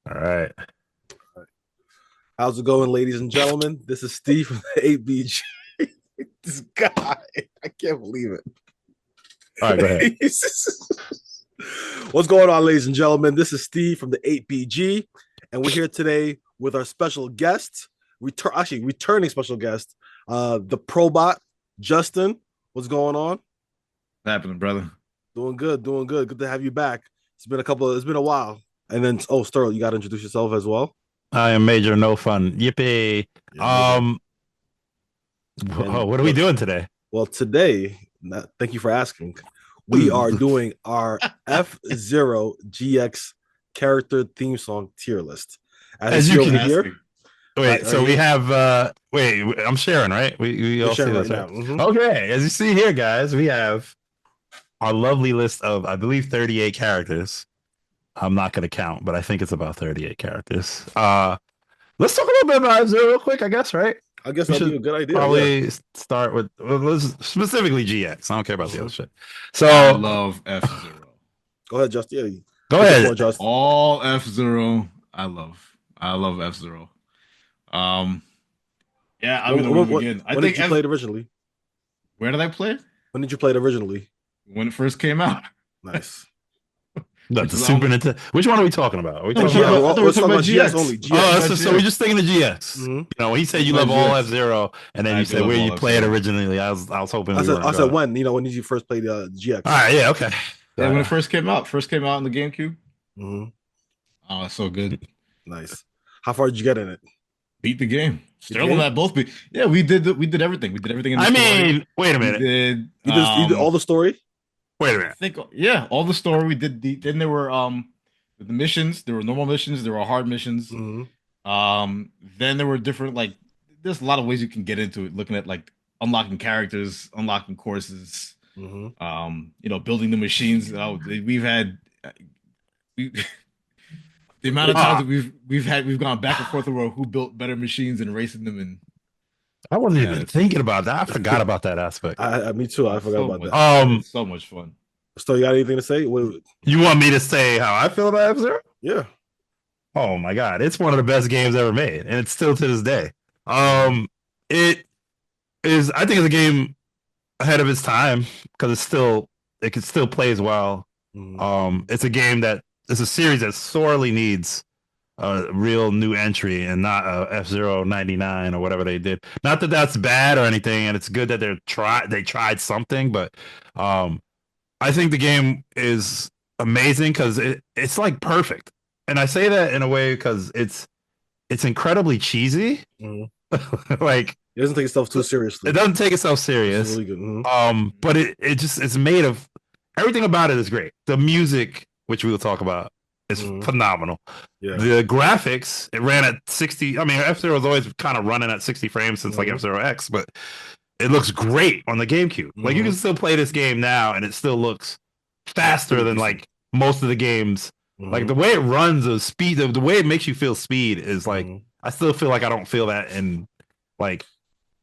All right. How's it going, ladies and gentlemen? This is Steve from the 8BG. This guy, I can't believe All right, go ahead. it. What's going on, ladies and gentlemen? This is Steve from the 8BG, and we're here today with our special guest, returning special guest, the Probot, Justin. What's going on? What's happening, brother? Doing good, doing good. Good to have you back. It's been a while. And then, Sterling, you got to introduce yourself as well. I am Major No Fun. Yippee. Yeah, What are we doing today? Well, today, thank you for asking. We are doing our F-Zero GX character theme song tier list. As you can hear. Wait, so we have I'm sharing, right? We all see this right now. Mm-hmm. Okay, as you see here, guys, we have our lovely list of, I believe, 38 characters. I'm not going to count, but I think it's about 38 characters. Let's talk a little bit about F-Zero real quick, I guess, right? I guess that'd be a good idea. Probably start with specifically GX. I don't care about the other shit. So I love F-Zero. Go ahead, Justin. Yeah, go ahead. Justin. All F-Zero, I love F-Zero. Yeah, I'm gonna begin. When did you play it originally? Where did I play it? When did you play it originally? When it first came out. Nice. The Super Nintendo. Which one are we talking about? Are we talking about GX only. GX. Oh, so we're just thinking of GX. Mm-hmm. You know, he said you love all F-Zero, and then you said where you play it originally. I was hoping. I said when did you first play the GX? All right, yeah, okay. Yeah, when it first came out in the GameCube. Mm-hmm. Oh, it's so good. Nice. How far did you get in it? Beat the game. Sterling and I both beat. Yeah, we did everything. We did everything in the story. Wait a minute. You did all the story? Wait a minute. I think all the story we did. Then there were the missions. There were normal missions. There were hard missions. Mm-hmm. Then there were different there's a lot of ways you can get into it. Looking at unlocking characters, unlocking courses. Mm-hmm. Building the machines. We've had the amount of times that we've gone back and forth over who built better machines and racing them. And I wasn't even thinking about that. I forgot about that aspect. Me too. I forgot about that. It's so much fun. So you got anything to say? You want me to say how I feel about F-Zero? Yeah. Oh my god, it's one of the best games ever made, and it's still to this day. It is. I think it's a game ahead of its time because it can still play as well. It's a game it's a series that sorely needs a real new entry and not F-Zero 99 or whatever they did. Not that that's bad or anything, and it's good that they tried something, but I think the game is amazing because it's like perfect. And I say that in a way because it's incredibly cheesy. Like it doesn't take itself too seriously. It doesn't take itself serious. It's really good. But it's made of everything about it is great. The music, which we will talk about, is phenomenal. Yeah. The graphics, it ran at 60. I mean, F-Zero was always kind of running at 60 frames since like F-Zero X, but it looks great on the GameCube. Like you can still play this game now, and it still looks faster than like most of the games. Like the way it runs, the speed, the way it makes you feel speed is like I still feel like I don't feel that in like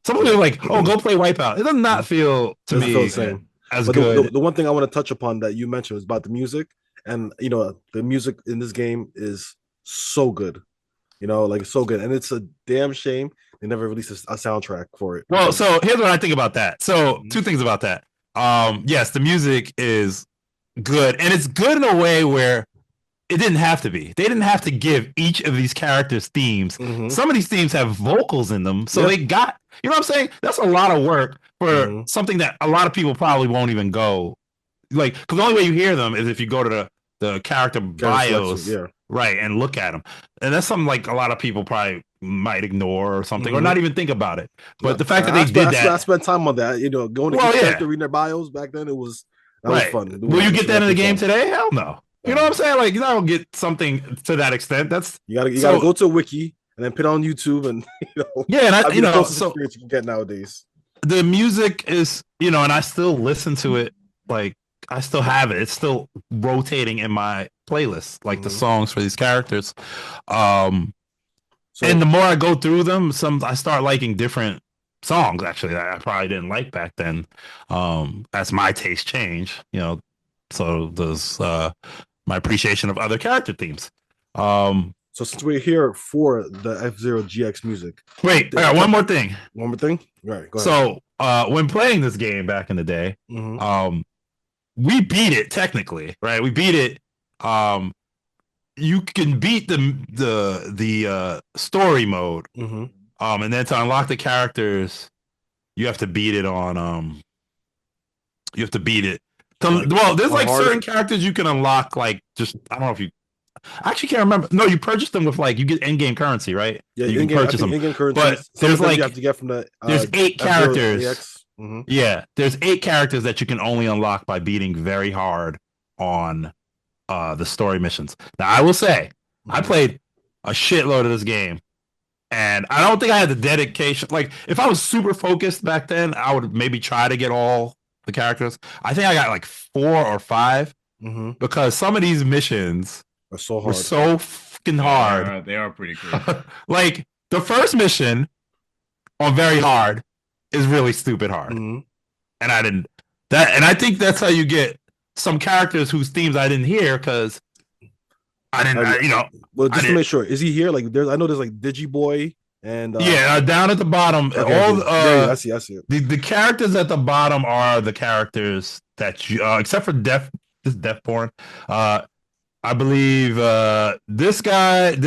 some people are like, oh, go play Wipeout. It does not feel to me the same. As good. The one thing I want to touch upon that you mentioned was about the music. And the music in this game is so good, it's so good, and it's a damn shame they never released a soundtrack for it. Well, so here's what I think about that. So two things about that. Yes, the music is good, and it's good in a way where it didn't have to be. They didn't have to give each of these characters themes. Some of these themes have vocals in them, so they got. You know what I'm saying? That's a lot of work for something that a lot of people probably won't even go. Like, because the only way you hear them is if you go to the character bios, right, and look at them, and that's something like a lot of people probably might ignore or something, or not even think about it. But the fact that they did that, I spent time on that. Going to character reading their bios back then, was fun. Will you get that in the game today? Hell no. You know what I'm saying? Like, you don't get something to that extent. That's you gotta go to a wiki and then put it on YouTube, and and so you can get nowadays. The music is, and I still listen to it like. I still have it. It's still rotating in my playlist, like the songs for these characters. And the more I go through them, I start liking different songs, actually, that I probably didn't like back then. As my taste change, so does my appreciation of other character themes. So since we're here for the F-Zero GX music, Wait, I got one more thing. One more thing. All right, go ahead. So, when playing this game back in the day, we beat it technically, right? We beat it. You can beat the story mode, and then to unlock the characters, you have to beat it on You have to beat it. Well, there's like certain characters you can unlock. Like just I don't know if you. I actually can't remember. No, you purchase them with like you get in-game currency, right? Yeah, you can purchase them. In-game currency, but there's like you have to get from the. There's 8 characters. Yeah, there's 8 characters that you can only unlock by beating very hard on the story missions. Now, I will say, I played a shitload of this game, and I don't think I had the dedication. Like, if I was super focused back then, I would maybe try to get all the characters. I think I got like 4 or 5 because some of these missions are so hard. Were so fucking hard. They are pretty crazy. Like the first mission on very hard is really stupid hard, and I didn't that, and I think that's how you get some characters whose themes I didn't hear because I didn't, Well, just to make sure, is he here? Like, I know there's like Digiboy and down at the bottom. I see it. The characters at the bottom are the characters that you, except for Deathborn. I believe this guy, him,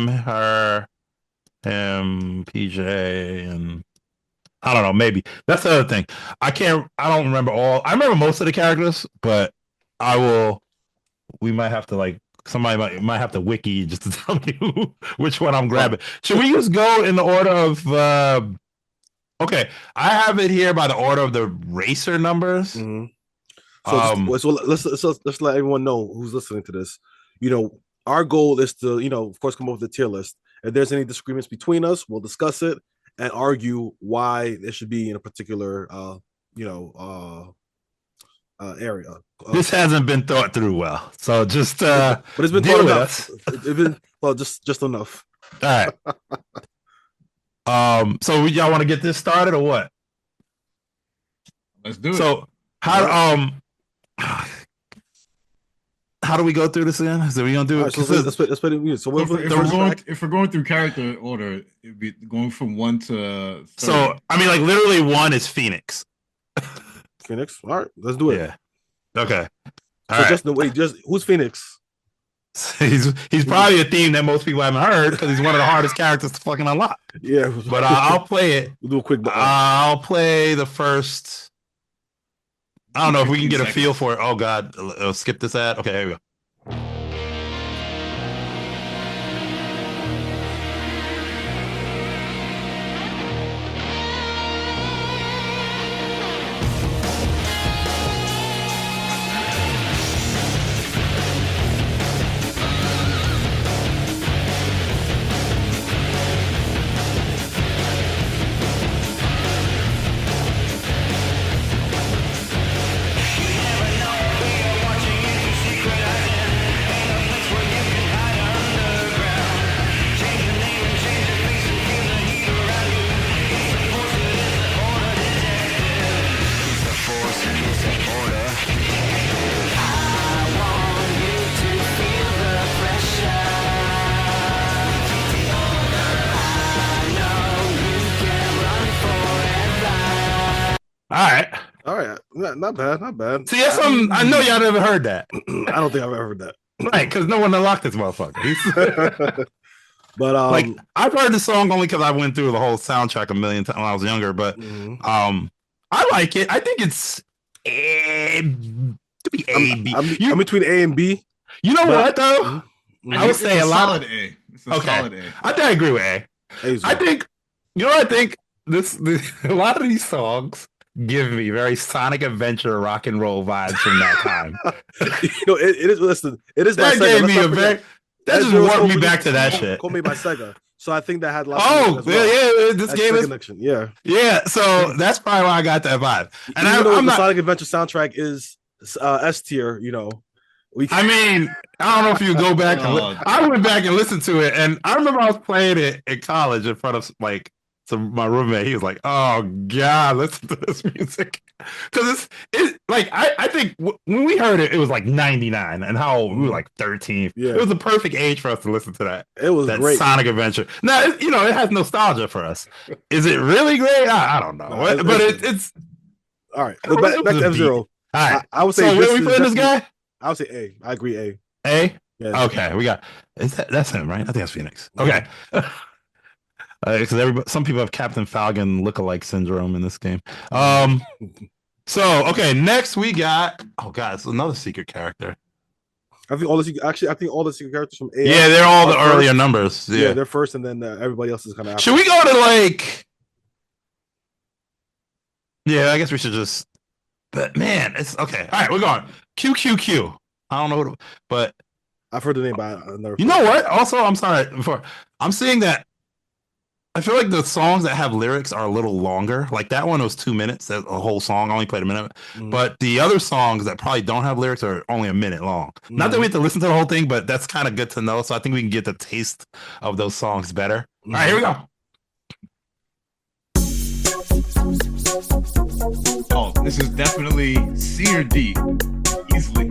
her, him, PJ, and I don't know, maybe. That's the other thing. I don't remember all. I remember most of the characters, but we might have to like somebody might have to wiki just to tell me which one I'm grabbing. Should we just go in the order of okay, I have it here by the order of the racer numbers. So let's let everyone know who's listening to this. Our goal is to, of course, come up with a tier list. If there's any disagreements between us, we'll discuss it and argue why it should be in a particular, area. This hasn't been thought through well, so just but it's been deal thought enough. It's been just enough. All right. So y'all want to get this started or what? Let's do it. So how do we go through this again? So we gonna do it? So let's put it in music. So if we're going through character order, it'd be going from 1 to 30. So I mean, like literally 1 is Phoenix. Phoenix. All right, let's do it. Yeah. Okay. Who's Phoenix? He's probably a theme that most people haven't heard because he's one of the hardest characters to fucking unlock. Yeah. But I'll play it. We'll do a quick. I'll play the first. I don't know if we can get a feel for it. Oh God, skip this ad. Okay, here we go. All right, not bad. See, that's something I know y'all never heard that. I don't think I've ever heard that. Right, because no one unlocked this motherfucker. But like I've heard the song only because I went through the whole soundtrack a million times when I was younger. But I like it. I think it's to be A B. I'm between A and B. You know what though? I would say a lot of A. It's a solid A. I think I agree with A. I think I think this a lot of these songs give me very Sonic Adventure rock and roll vibes from that time. It is. Listen, it is. That gave me that just warped me back to that shit. Called me by Sega, so I think that had lots. Yeah. This game is connection. Yeah. So that's probably why I got that vibe. And I'm the Sonic Adventure soundtrack is S tier. I mean, I don't know if you go back. I went back and listened to it, and I remember I was playing it in college in front of like So my roommate, he was like, "Oh God, listen to this music," because it's like I think when we heard it, it was like '99, and how old? We were like 13. Yeah. It was the perfect age for us to listen to that. It was that great. Sonic Adventure. Now it has nostalgia for us. Is it really great? I don't know, No, but it's all right. Back to F-Zero. All right, I would say. So where we putting this guy? I would say A. I agree. A. A. Yeah. Okay, we got. That's him, right? I think that's Phoenix. Okay. Because some people have Captain Falcon lookalike syndrome in this game. So okay, next we got it's another secret character. I think all the secret characters from A. Yeah, they're all the earlier numbers. Yeah, they're first, and then everybody else is kind of after. Should we go to like? Yeah, I guess we should just. But man, it's okay. All right, we're going QQQ. I don't know but I've heard the name, but I've never. You know what? Also, I'm sorry. Before I'm seeing that. I feel like the songs that have lyrics are a little longer. Like that one was 2 minutes. That a whole song. I only played a minute. But the other songs that probably don't have lyrics are only a minute long. Not that we have to listen to the whole thing, but that's kind of good to know. So I think we can get the taste of those songs better. All right, here we go. Oh, this is definitely C or D, easily.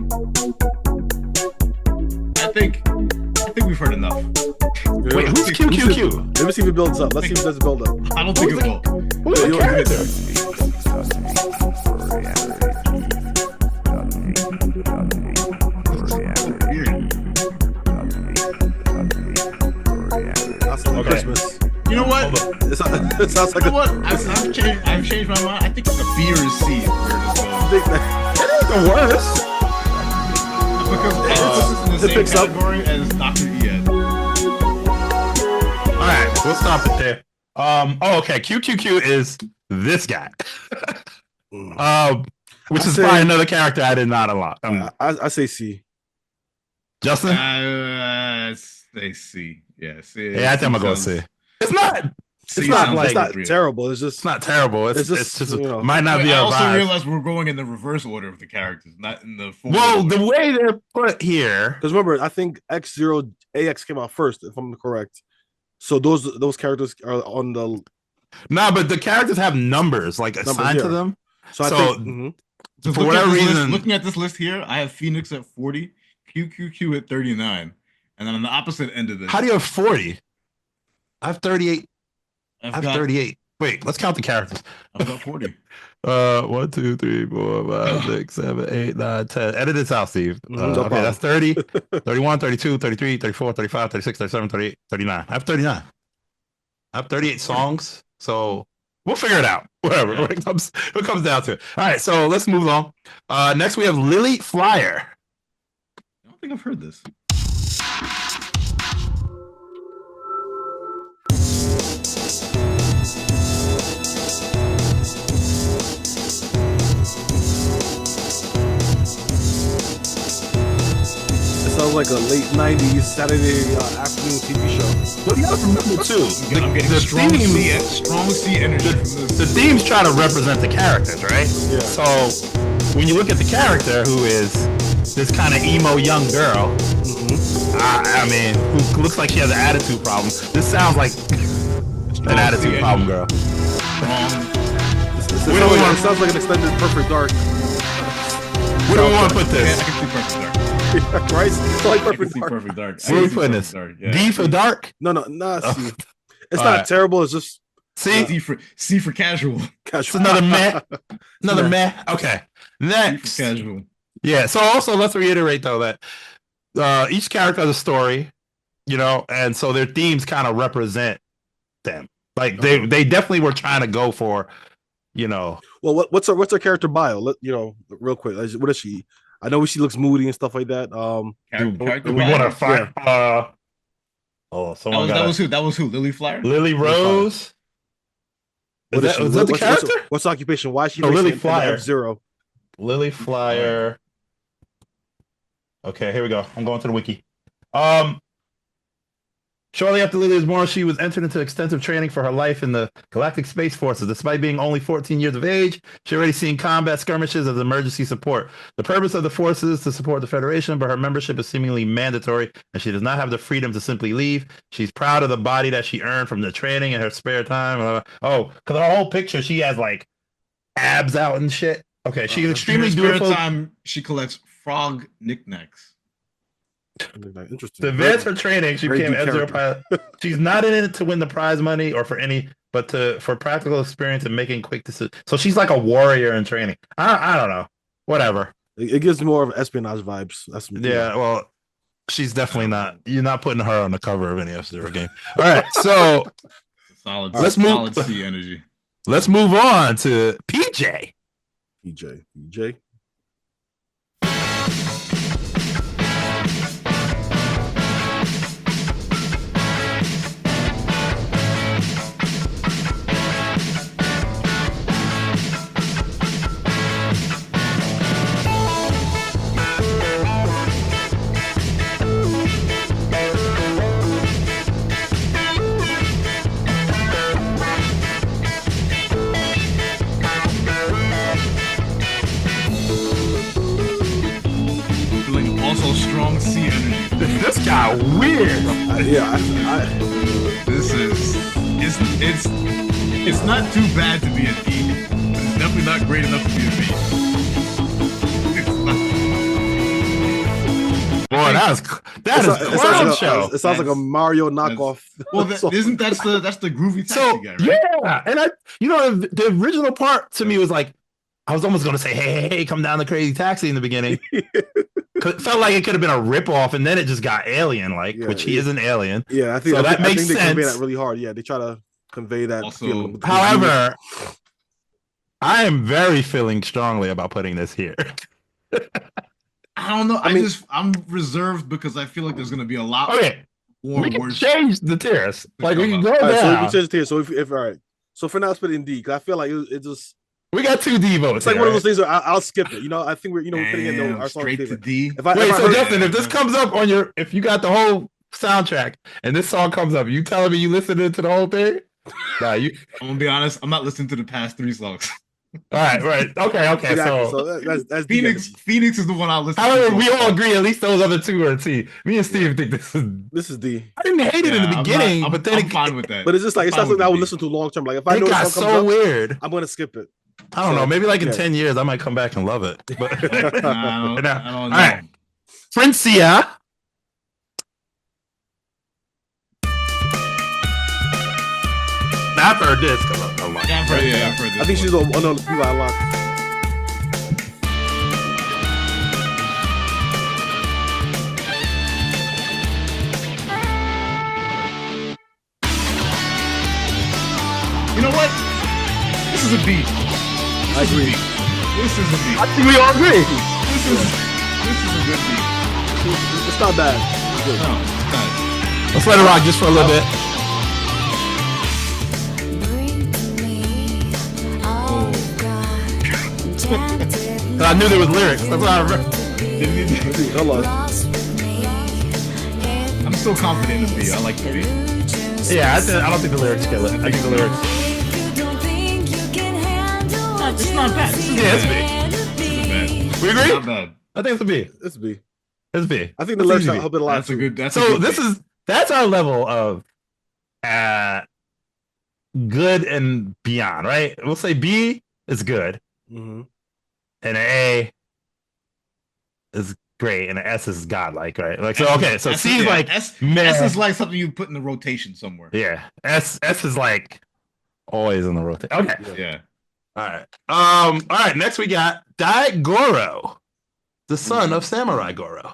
I think we've heard enough. Wait, who's QQQ? Let me see if it builds up. Let's see if it does build up. I don't think it will. Who's the character? That's like Christmas. You know what? It sounds like I've changed my mind. I think the B or C. The worst. Because it's in the picks same up. category as Dr. Ian. All right, we'll stop it there. Okay. QQQ is this guy. Which is probably another character I did not unlock. I say C. Justin? Say C. Yeah, C. Yeah, I think I'm gonna go C. It's not. It's not terrible. It's not terrible. It's just might not be. I also realize we're going in the reverse order of the characters, not in the. Well, the way they're put here. Because remember, I think X0 AX came out first, if I'm correct. So those characters are on the. Nah, but the characters have numbers assigned to them. So I think for whatever reason, looking at this list here, I have Phoenix at 40, QQQ at 39, and then on the opposite end of this. How do you have 40? I have 38. I have 38. Wait, let's count the characters. I've got 40. 1, 2, 3, 4, 5, 6, 7, 8, 9, 10. Edit this out, Steve. Okay, that's 30, 31, 32, 33, 34, 35, 36, 37, 38, 39. I have 39. I have 38 songs, so we'll figure it out. Whatever. Yeah. It comes down to it. All right, so let's move on. Next, we have Lily Flyer. I don't think I've heard this. Sounds like a late 90s Saturday afternoon TV show. But you gotta remember too, I'm getting strong C energy from this. The themes try to represent the characters, right? Yeah. So when you look at the character who is this kind of emo young girl, I mean, who looks like she has an attitude problem. This sounds like an attitude problem girl. It sounds like an extended Perfect Dark. Where do we want to put this? I can see Perfect Dark. Right? It's like Perfect Dark. Perfect Dark. Where are we putting this? Yeah. D for dark? No, C. It's not terrible. It's just C for casual. It's another meh. Another meh. Okay. Next. C for casual. Yeah. So also let's reiterate though that each character has a story, and so their themes kind of represent them. Like they definitely were trying to go for, Well, what's her character bio? Real quick. What is she? I know she looks moody and stuff like that. Character we want to find. Someone that was who? Lily Flyer. Lily Rose. Was that the character? What's the occupation? Why is she Lily Flyer? F-Zero. Lily Flyer. Okay, here we go. I'm going to the wiki. Shortly after Lily was born, she was entered into extensive training for her life in the Galactic Space Forces. Despite being only 14 years of age, she already seen combat skirmishes as emergency support. The purpose of the forces is to support the Federation, but her membership is seemingly mandatory, and she does not have the freedom to simply leave. She's proud of the body that she earned from the training in her spare time. Oh, because her whole picture, she has like abs out and shit. Okay, she's extremely in her spare beautiful. time, she collects frog knickknacks. Interesting. To advance her training, she Very became deep F-Zero character. pilot. She's not in it to win the prize money or for any, but for practical experience and making quick decisions. So she's like a warrior in training. I don't know. Whatever. It gives more of espionage vibes. That's Yeah, well, she's definitely not. You're not putting her on the cover of any F-Zero game. All right, so Solid C energy. Let's move on to PJ. PJ. Also strong C energy. This guy weird. This is it's not too bad to be a D, but it's definitely not great enough to be a B. Boy, that is clown show. It sounds like a Mario knockoff. Well, that's the groovy taxi guy, right? Yeah, and the original part to me was like, I was almost going to say, hey, come down the crazy taxi in the beginning. It felt like it could have been a ripoff, and then it just got alien-like, which he is an alien. Yeah, I think so that makes I think sense. they convey that really hard. Yeah, they try to convey that feeling. However, I am very feeling strongly about putting this here. I don't know. I'm reserved because I feel like there's going to be a lot more we can worse. change the tiers. Like, we can go down. So we can change the tiers. So if all right. So for now, let's put it in D, because I feel like it just... We got 2 D votes. It's like one of those things where I'll skip it. I think we're putting in our song straight to D. Justin, if this comes up on if you got the whole soundtrack and this song comes up, you telling me you listening to the whole thing? Nah, I'm gonna be honest. I'm not listening to the past 3 songs. All right. Okay. Exactly. So that's Phoenix. Phoenix is the one I'll listen to. However, we all agree at least those other 2 are T. Me and Steve think this is D. I didn't hate it in the beginning, but then I'm fine with that. But it's just like it's not something I would listen to long term. Like if I know it got the song so comes up, weird. I'm gonna skip it. I don't know. Maybe like in 10 years, I might come back and love it. But I don't know. All right, Francia. I've heard this. I've heard this. I think she's one of the people I like. You know what? This is a B. I agree. This is a B. I think we all agree. This is a good B. It's not bad. It's good. No, it's not. Let's let it rock just for a little bit. I knew there was lyrics. That's why I remember. Hold on. I'm still confident in the B. I like the B. Yeah, I don't think the lyrics kill it. I think the lyrics. It's not bad. It's B. We agree? Not bad. I think it's a B. It's B. It's B. I think the lyrics help it a lot. That's a good. That's our level of good and beyond, right? We'll say B is good, Mm-hmm. and an A is great, and an S is godlike, right? Like so. Okay, so S, C is like S meh. is like something you put in the rotation somewhere. Yeah, S is like always in the rotation. Okay, Yeah. all right. All right. Next we got Dai Goro, the son of Samurai Goro.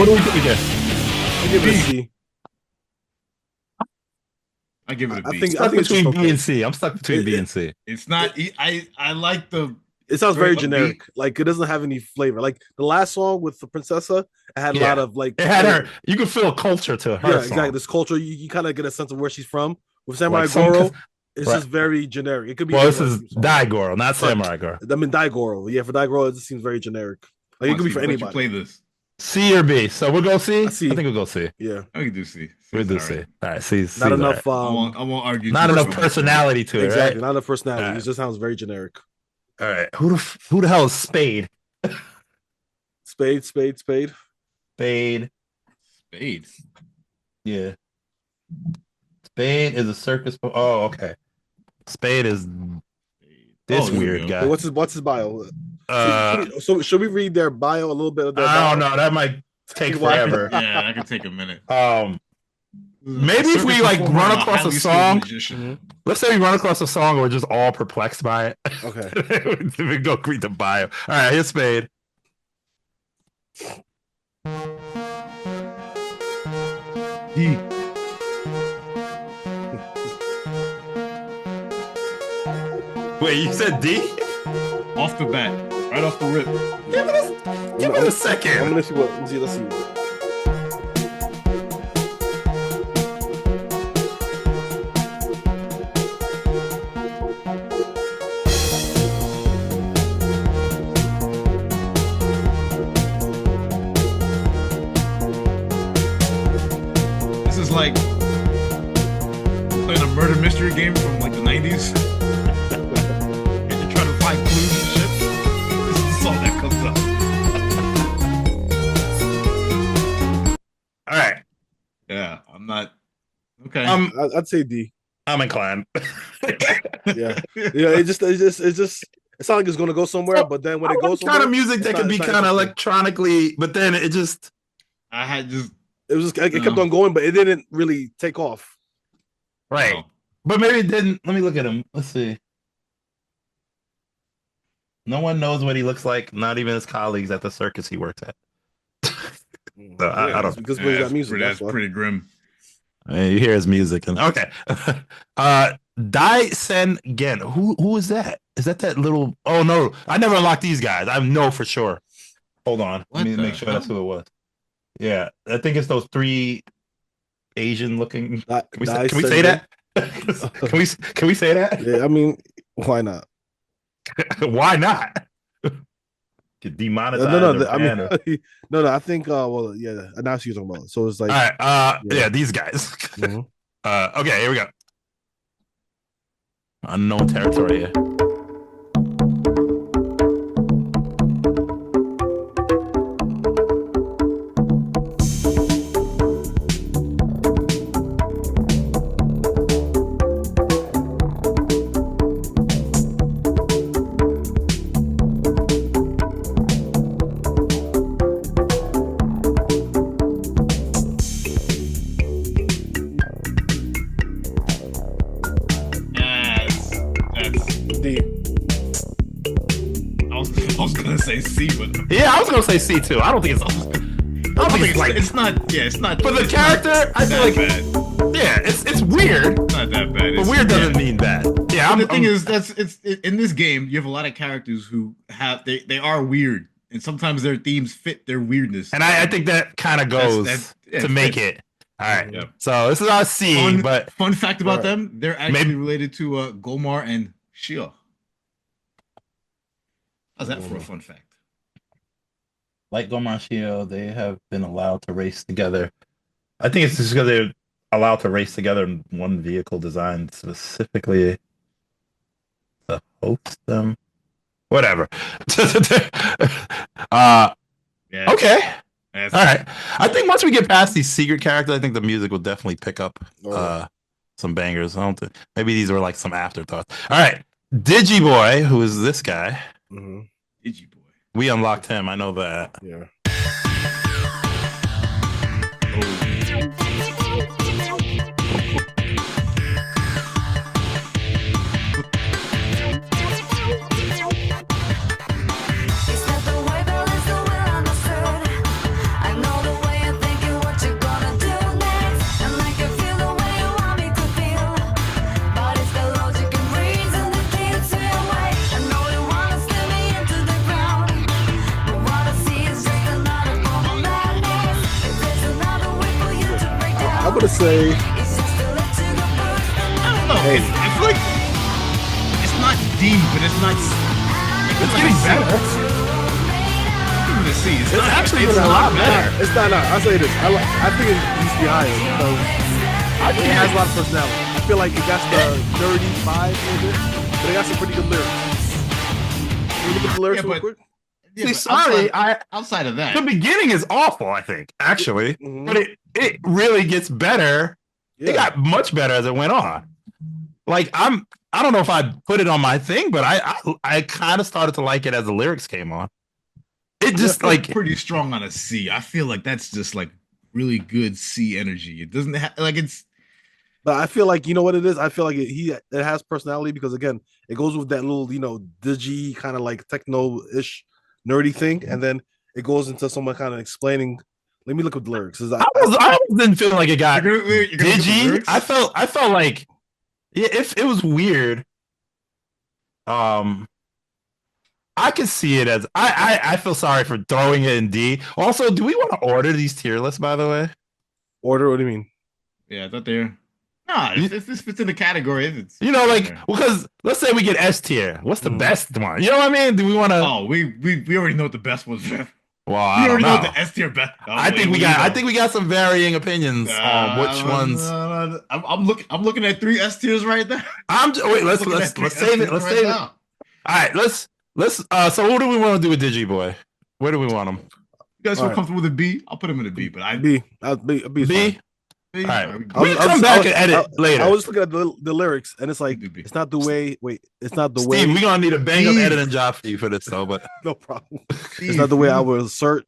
what do we think again? I give it a C. I give it a B. I think Stuck it's between just B okay. and C. I'm stuck between B and C. It's not. I like the. It sounds very Very upbeat. generic. Like it doesn't have any flavor. Like the last song with the Princessa, it had a lot of like. It had her. You could feel culture to her. Yeah, song. exactly. This culture, you kind of get a sense of where she's from. With Samurai Like some Goro, cause- it's right. just very generic. It could be. Well, this anyone is who's song. Dai Goro, not Right. Samurai Goro. I mean, Daigoro. Yeah, for Daigoro, it just seems very generic. Like it could be for Let you anybody. play this. C or B. So we'll go C. I see. I think we'll go C. Yeah, I can do C. We'll do It's C. all right. All right, C's not enough. I won't argue. Not too enough much. personality to it, Exactly, right? not enough personality. Alright. It just sounds very generic. All right. Who the hell is Spade? Spade. Spade. Spade. Yeah. Spade is a circus. Oh, okay. Spade is this Oh, here we weird go. guy. Hey, what's his bio? Uh, So should we read their bio a little bit of their I don't bio? know. That might take Why? forever. Yeah, that could take a minute. Maybe if we, like, run across a song- Let's say we run across a song and we're just all perplexed by it. Okay. We go read the bio. All right, here's Spade. D. Wait, you said D? Off the bat, right off the rip. Give it a I'm second. gonna see what. Let's see. This is like playing a murder mystery game from like the 90s. And you're trying to find clues and shit. This is the song that comes up. All right. Yeah, I'm not. Okay. I'd say D. I'm inclined. Yeah, yeah. It sounds like it's gonna go somewhere, but then when it goes somewhere, kind of music that it's can not- be it's not kind of interesting. electronically, but then it just I had just. It was just it kept on going, but it didn't really take off. right. Oh. But maybe it didn't. Let me look at him. Let's see. No one knows what he looks like, not even his colleagues at the circus he works at. So I don't. because Yeah, he's got that's music. pretty, That's why. pretty grim. You hear his music and okay. Dai Sen Gen. Who is that? Is that little? Oh no, I never unlocked these guys. I know for sure. Hold on, What let me the make sure that's hell? who it was. Yeah, I think it's those three Asian looking. Can we say that? Can we say that? Yeah, I mean, why not? Why not? Get demonetized. No, or I mean, banned. no. I think, well, yeah. Now she's talking about. So it's like, All right. Yeah. Yeah, these guys. Mhm. Okay, here we go. Unknown territory here. That's. D. I was gonna say C, but Yeah, I was gonna say C too. I don't think it's. I don't think it's like. it's not. Yeah, it's not. For the it's character, I not feel that like. bad. Yeah, it's weird, Not that bad. but It's, weird doesn't mean bad. Yeah, And the thing is, in this game, you have a lot of characters who have they are weird, and sometimes their themes fit their weirdness. and I think that kind of goes yeah, to make fits. it. All right. Yeah. So this is our C, but Fun fact about Right. them: they're actually Maybe- related to Gomar and Shia. How's that for a fun fact? like Gomashio, they have been allowed to race together. I think it's just because they're allowed to race together in one vehicle designed specifically to host them. Whatever. Yeah. Okay. That's- All right. I think once we get past these secret characters, I think the music will definitely pick up Alright. some bangers. I don't think maybe these were like some afterthoughts. All right. Digiboy, who is this guy? Mhm. Digi boy. We unlocked him. I know that. Yeah. It's not the way, but it's the way understood. I know the way say. I don't know. Hey. I feel like it's not deep, but it's not. It's getting better. Give it a C. It's actually it's been a lot better. better. It's not. I'll say this. I think it needs to be higher because I think it has a lot of personality. I feel like it got the nerdy vibe in it, but it got some pretty good lyrics. Can you look at the lyrics real quick? Yeah, See, sorry, outside of that, the beginning is awful, I think, actually, but it really gets better. Yeah. It got much better as it went on. Like I don't know if I put it on my thing, but I kind of started to like it as the lyrics came on. It just like pretty strong on a C. I feel like that's just like really good C energy. It doesn't have like it's. But I feel like you know what it is. I feel like it has personality because again, it goes with that little digi kind of like techno-ish nerdy thing, and then it goes into someone kind of explaining. Let me look at the lyrics. I didn't feel like it got you're gonna digi. I felt like if it was weird. I could see it as I feel sorry for throwing it in D. Also, do we want to order these tier lists? By the way, Order? What do you mean? Yeah, I thought they're. Nah, if this fits in the category, it's because let's say we get S tier. What's the best one? You know what I mean? Do we want to? Oh, we already know what the best one's. Well, we I already don't know what the S tier best. Oh, I think we got some varying opinions on which ones. I'm looking at 3 S tiers right now. Let's save it. Let's save it. All right, let's. So what do we want to do with Digiboy? Where do we want him? You guys feel comfortable with a B? I'll put him in a B, but B. B. All right, we can come back and edit later. I was looking at the lyrics, and it's like it's not the way. Wait, it's not the way. Steve, we're gonna need a bang up editing job for you for this, though. But no problem. It's not the way I would assert.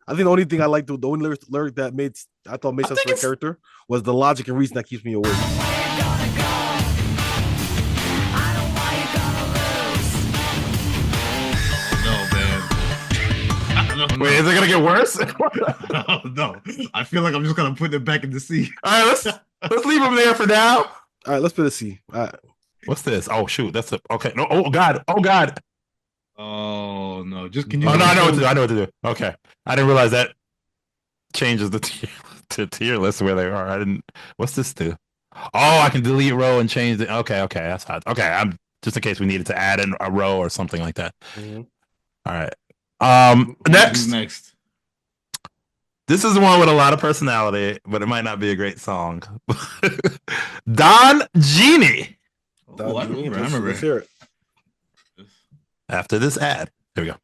I think the only thing I liked, the only lyric that I thought made sense for the character was the logic and reason that keeps me awake. Wait, is it gonna get worse? No, I feel like I'm just gonna put it back in the C. All right, let's leave him there for now. All right, let's put a C. All right. What's this? Oh shoot, that's okay. No, oh god. Oh no, just can you? Oh no, I know what to do. Okay, I didn't realize that changes the tier list where they are. I didn't. What's this do? Oh, I can delete row and change it. Okay, that's hot. Okay, I'm just in case we needed to add in a row or something like that. All right. Next. This is the one with a lot of personality, but it might not be a great song. Don Genie. Oh, I remember. Let's hear it. After this ad. Here we go.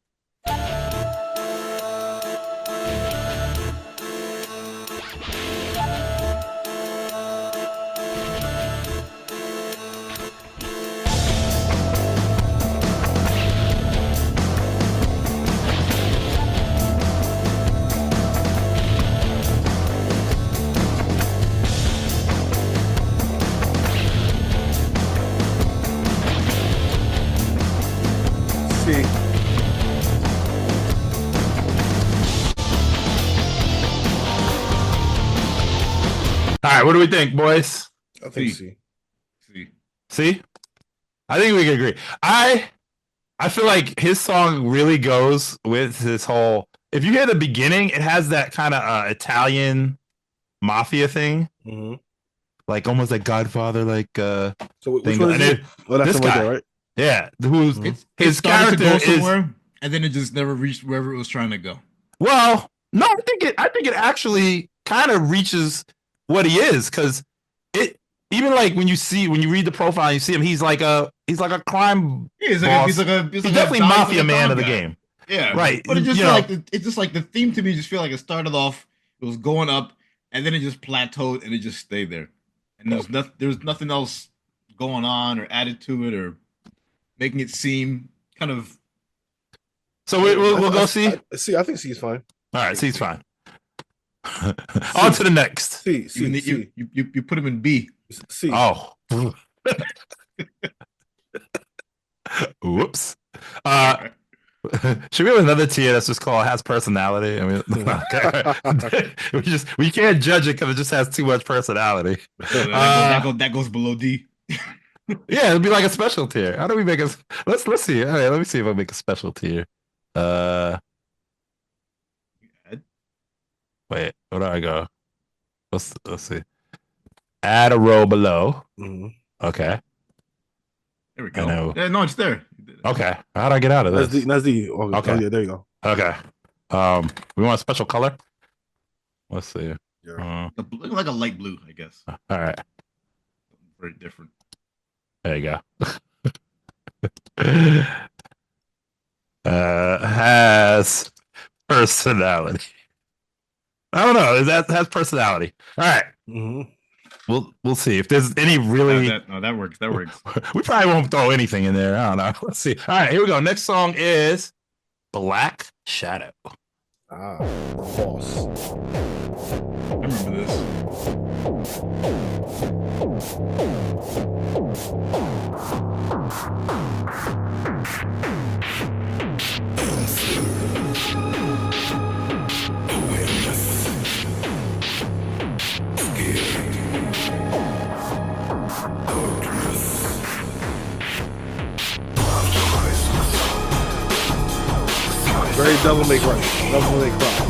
All right, what do we think, boys? I think C. See? I think we can agree. I feel like his song really goes with his whole. If you hear the beginning, it has that kind of Italian mafia thing, like almost like Godfather, like. So which one is it? This guy, right? Yeah, who's his character is somewhere, and then it just never reached wherever it was trying to go. Well, no, I think it actually kind of reaches what he is, because it even like when you read the profile and you see him, he's like a crime he's definitely mafia man of the game. Yeah, right. But it just it's just like the theme to me just feel like it started off, it was going up, and then it just plateaued and it just stayed there, and there's nothing else going on or added to it or making it seem kind of. So we'll go C. C. I think C is fine. All right, C is fine. On to the next. C. You put him in B. C. Oh. Whoops. Should we have another tier that's just called has personality? I mean, we can't judge it because it just has too much personality. That goes below D. Yeah, it'd be like a special tier. How do we make a? Let's see. All right, let me see if I make a special tier. Wait, where do I go? Let's see. Add a row below. Mhm. Okay. There we I go. know. Yeah, no, it's there. Okay. How'd I get out of That's this? D. That's D. Oh, Okay. oh, yeah, there you go. Okay. We want a special color. Let's see. Yeah. Looking like a light blue, I guess. All right. Very different. There you go. Has personality. I don't know. That has personality. All right. Mhm. We'll see if there's any really. That works. That works. We probably won't throw anything in there. I don't know. Let's see. All right, here we go. Next song is Black Shadow. Ah, false. I remember this. Very Devil May Cry. Devil May Cry.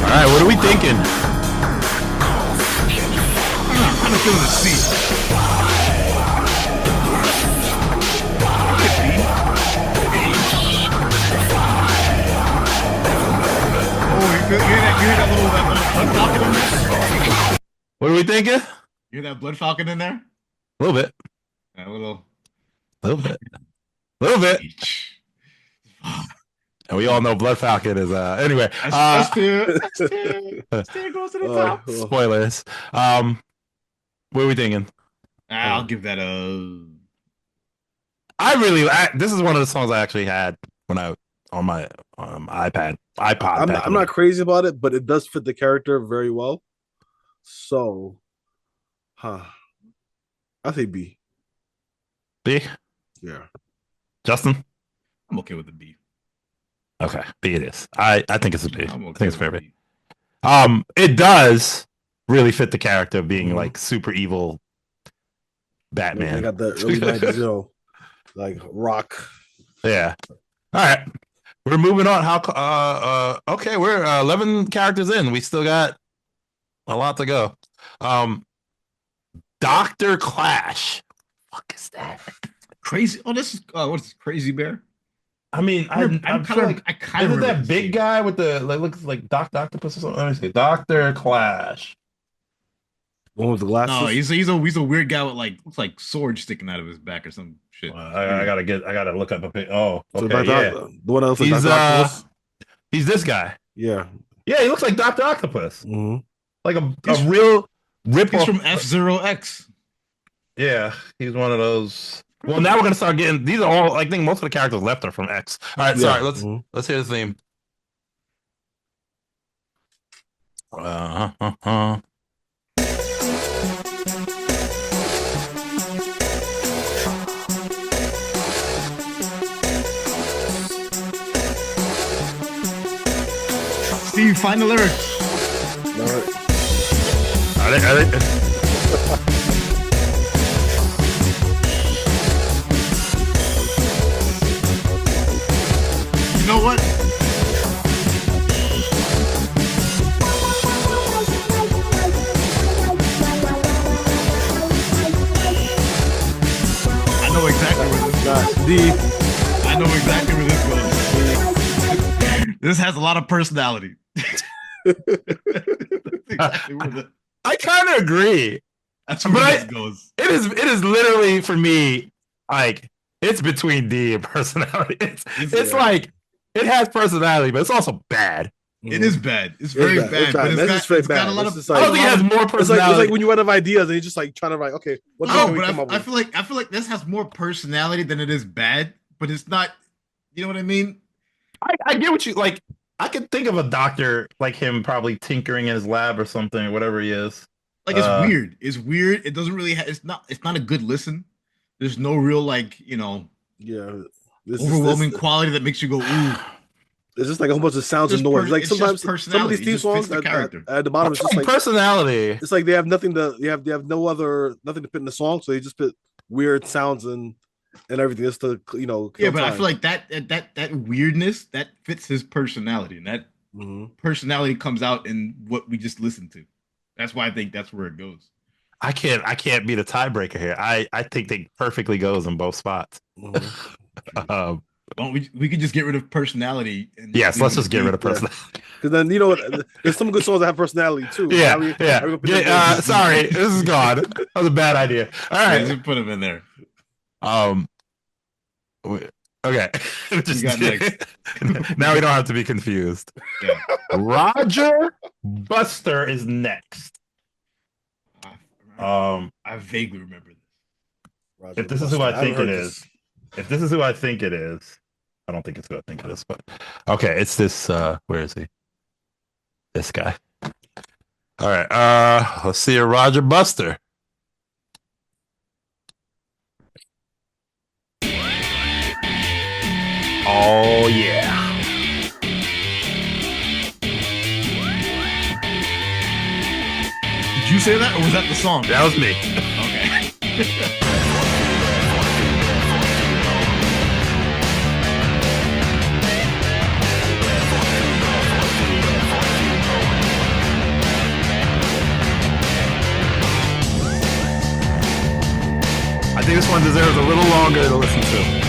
All right, what are we thinking? I'm kind of feeling the C. Oh, you hear that little blood falcon in there? What are we thinking? You hear that blood falcon in there? A little bit. That little. A little bit. A little bit. And we all know Blood Falcon is anyway. S tier. S tier goes to the top. Spoilers. What are we thinking? I'll give that a. This is one of the songs I actually had when I on my iPod. I'm not crazy about it, but it does fit the character very well. So, I say B. B. Yeah. Justin. I'm okay with the B. Okay, B it is. I think it's a B. I'm I okay think it's with fair the B. B. It does really fit the character of being like super evil Batman. I got the early 90s, like rock. Yeah. All right. We're moving on. Okay, we're 11 characters in. We still got a lot to go. Dr. Clash. Fuck is that? Crazy. Oh, this is what is this, Crazy Bear? I mean, I'm kind sure, of. I kind of. isn't that big guy with the looks like Octopus or something? Let me see. Dr. Clash. One with the glasses. No, he's a weird guy with looks like swords sticking out of his back or some shit. I gotta look up a pic. Oh, okay, So yeah. The one that looks like He's Dr. Octopus? he's this guy. Yeah. Yeah, he looks like Dr. Octopus. Mm-hmm. Like a real rip He's off. from F-Zero X. Yeah, he's one of those. Well, now we're gonna start getting. These are all. I think most of the characters left are from X. All right, sorry. Let's hear the theme. Steve, find the lyrics. Are they? You know what? I know exactly where this goes. D. I know exactly where this goes. This has a lot of personality. That's exactly where I kind of agree. that's where this goes. It is literally for me like it's between D and personality. It's like it has personality, but it's also bad. It is bad. It's very bad. But it's got a lot of. I don't think it has more personality. It's like when you run out of ideas and you're just like trying to write, okay, what can we come up with? I feel like this has more personality than it is bad, but it's not. You know what I mean? I get what you like. I could think of a doctor like him probably tinkering in his lab or something, or whatever he is. Like it's weird. It's weird. It doesn't really. It's not a good listen. There's no real overwhelming quality that makes you go ooh. It's just like a whole bunch of sounds and noise. Like it's just sometimes some of personality. these It theme just fits songs the character. at the bottom, What's it's just like like personality? it's like they have nothing to they have nothing to put in the song, so they just put weird sounds and everything just to kill Yeah, but time. I feel like that weirdness that fits his personality, and that personality comes out in what we just listened to. That's why I think that's where it goes. I can't be the tiebreaker here. I think they perfectly goes in both spots. Well, we could just get rid of personality. And yes, let's just get rid of personality. Because then there's some good songs that have personality too. Yeah. Sorry, this is gone. That was a bad idea. All right, let's put them in there. Okay. You got next. Now we don't have to be confused. Yeah. Roger Buster is next. I vaguely remember this. Roger if this Buster. is who I think it is, if this is who I think it is, I don't think it's who I think it is, but okay, it's this. Where is he? This guy. All right. Let's see a Roger Buster. Oh yeah. Did you say that, or was that the song? That was me. Okay. I think this one deserves a little longer to listen to.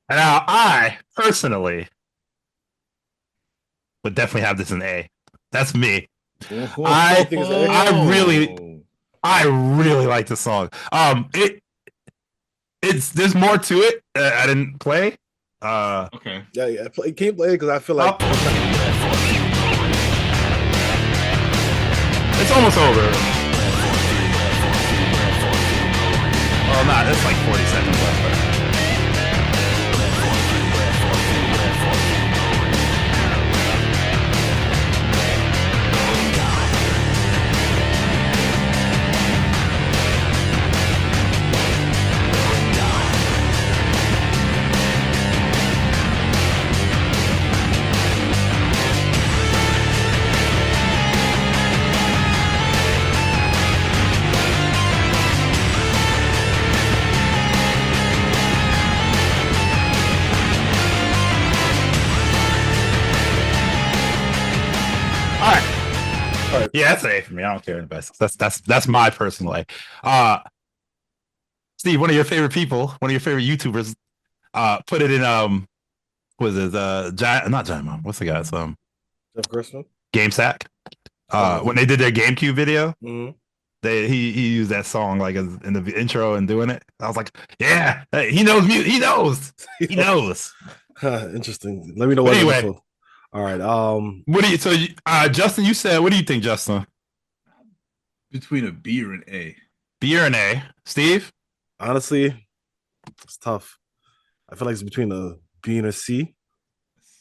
Now, I personally would definitely have this in A. That's me. I really like the song. It's there's more to it. I didn't play. Okay. Yeah. Can't play it because I feel like it's almost over. Well, not. It's like 40 seconds left. But... All right. Yeah, that's an A for me. I don't care about that's my personal A. Steve, one of your favorite people, one of your favorite YouTubers, put it in was it not Giant Mom? What's the guy's Jeff Gerstmann? GameSack. When they did their GameCube video, he used that song like in the intro and doing it. I was like, yeah, hey, he knows music. He knows. Interesting. Let me know what. Anyway. All right. What do you? So, Justin, you said. What do you think, Justin? Between a B or an A. B or an A. Steve? Honestly, it's tough. I feel like it's between a B and a C.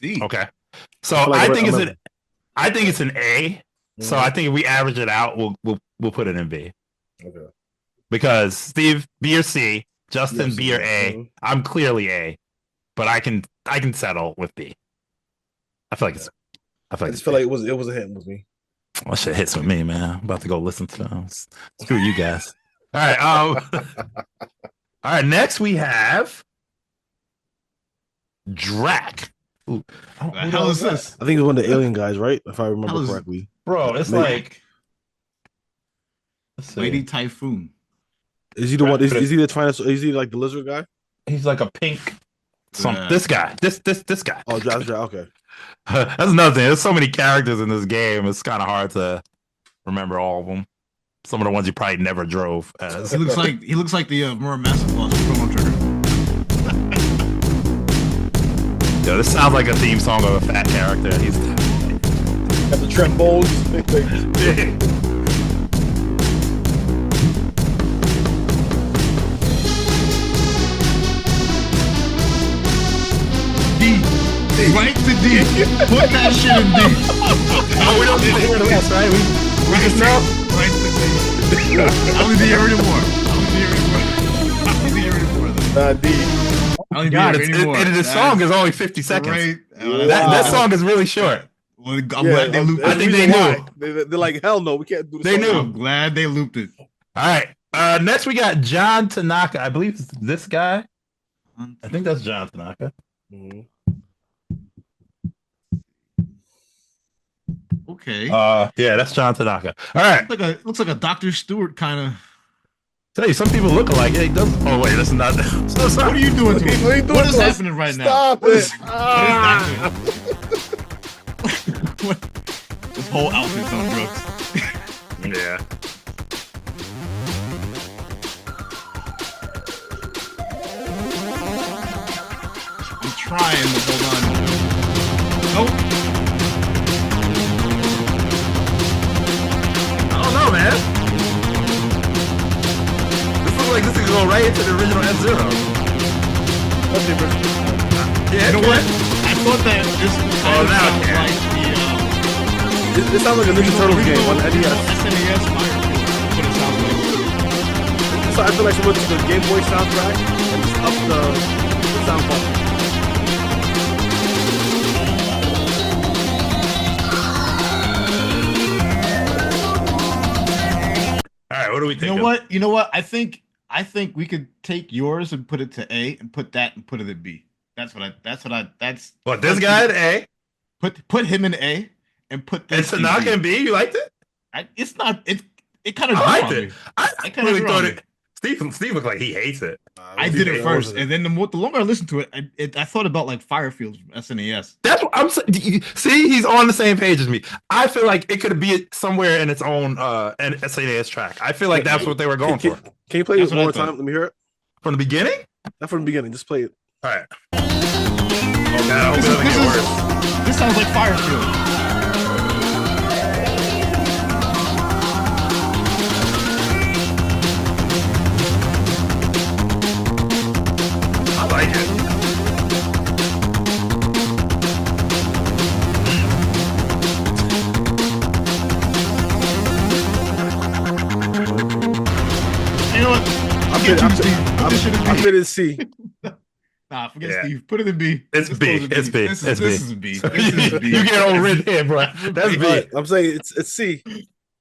C. Okay. So I think it's an A. So I think if we average it out, we'll put it in B. Okay. Because Steve, B or C, Justin, B or A. I'm clearly A, but I can settle with B. I feel like I just feel like it was a hit with me. Well, shit hits with me, man. I'm about to go listen to them. Screw you guys. All right. All right. Next we have Drac. Ooh, what the hell is this? I think it's one of the alien guys, right? If I remember correctly. Bro, it's like Lady Typhoon. Is he the one? Is he the trying to? Is he like the lizard guy? He's like a pink. This guy. This guy. Oh, Drac. Okay. That's another thing. There's so many characters in this game. It's kind of hard to remember all of them. Some of the ones you probably never drove as. He looks like the more massive boss Chrono Trigger. Yo, this sounds like a theme song of a fat character. He's Got the trombones. D. Right to D. Put that shit in D. Oh, we don't need to hear the rest, right? We just know. Right to D. I don't need to hear anymore. D. I don't need to God, hear anymore. and the song is only 50 seconds. Great. That song is really short. Well, I'm glad they looped it. I think they knew. They're like, hell no, we can't do this. They knew. I'm glad they looped it. All right. Next we got John Tanaka. I believe it's this guy. I think that's John Tanaka. Mhm. Okay. Yeah, that's John Tanaka. All right. Looks like a Dr. Stewart kind of. Tell you, some people look alike. It does. Oh wait, that's not. So sorry. What are you doing to him? What is to us? happening right now? Stop What it. is what? This whole outfit's on drugs. Yeah. I'm trying to hold on. Nope. I don't know, man. This looks like this could go right into the original F-Zero. What's the original? Yeah, You know okay. what? I thought that this kind of now sounds it can. like the This sounds like a Ninja Turtles game on NES. SNES Fire. What it sounds like. So I feel like someone took the Game Boy soundtrack and just up the sound quality. All right, what do we think? You know what? I think we could take yours and put it to A, and put that and put it at B. That's What, this guy at A? Put him in A and put And this in Tanaka and B? You liked it? It's not. It kind of. I liked it. I It kinda really grew thought on it. Steve looked like he hates it. I did it first, and then the longer I listened to it, I thought about like Firefield from SNES. That's what I'm saying. See, he's on the same page as me. I feel like it could be somewhere in its own SNES track. I feel like that's what they were going for. Can you play That's it what one I more time? thought. Let me hear it. From the beginning? Not from the beginning. Just play it. All right. Oh, God, I hope it doesn't get worse. This sounds like Firefield. I like it. You know what? I Forget put you, Steve. Put this shit in I B. put it in C. Nah, forget Yeah. Steve. Put it in B. It's Let's B. close it It's B. This It's is B. B. This is B. You get over it here, bro. That's B. Right, I'm saying it's C.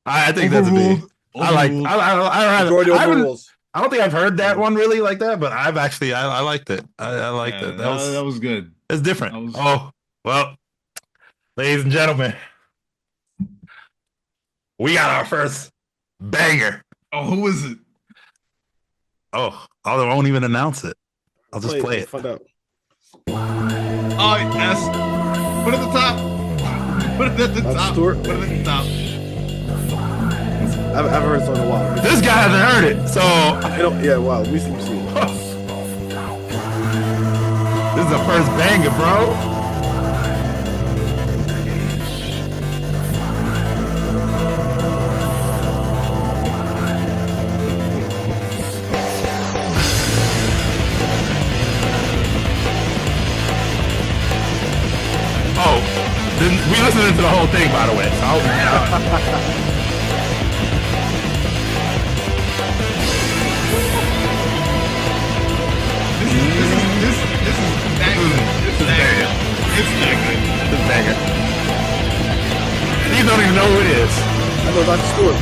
I think that's a B. Overruled. I like. Overruled. Majority I overrules. don't think I've heard that one really like that, but I've actually I liked it. I liked Yeah, it. That was good. it's different. that was- Oh well, ladies and gentlemen, we got our first banger. Oh, who is it? Oh, I won't even announce it. I'll just play it. Find out. Oh, yes. Put it at the top. Put it at the That's top. Stuart. Put it at the top. I haven't heard this song in a while. This guy hasn't heard it, so Yeah, wow. Let me see. this is the first banger, bro. Oh, we listening to the whole thing, by the way. So This is that good. It's that good. It's that good. this banger. You don't even know who it is. I know Dr. Stewart.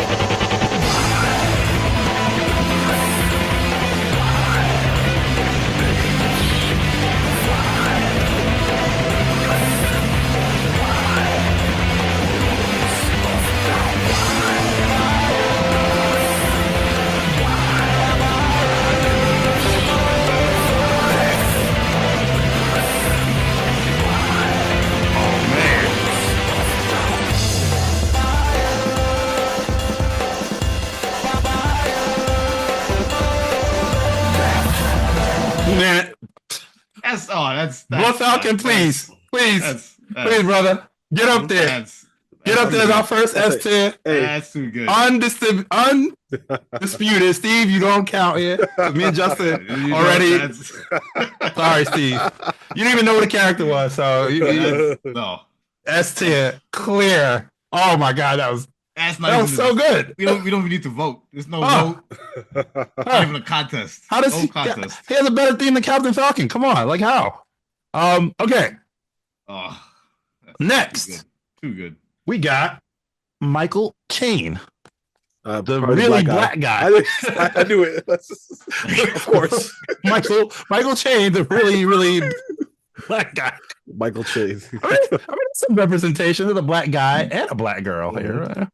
Oh man. Blood Falcon, please, please, brother, get up there. Get up there as our first S tier. That's too good. Undisputed, Steve. You don't count here. Me and Justin already. Sorry, Steve. You didn't even know what the character was, so no. S tier, clear. Oh my god, that was so good. We don't even need to vote. There's no vote. Not even a contest. How does he has a better theme than Captain Falcon? Come on, like how? Okay. Oh, next, too good. We got Michael Caine, the really black guy. I knew it. Of course, Michael Caine, the really black guy. Michael Caine. I mean, some representation of the black guy and a black girl here.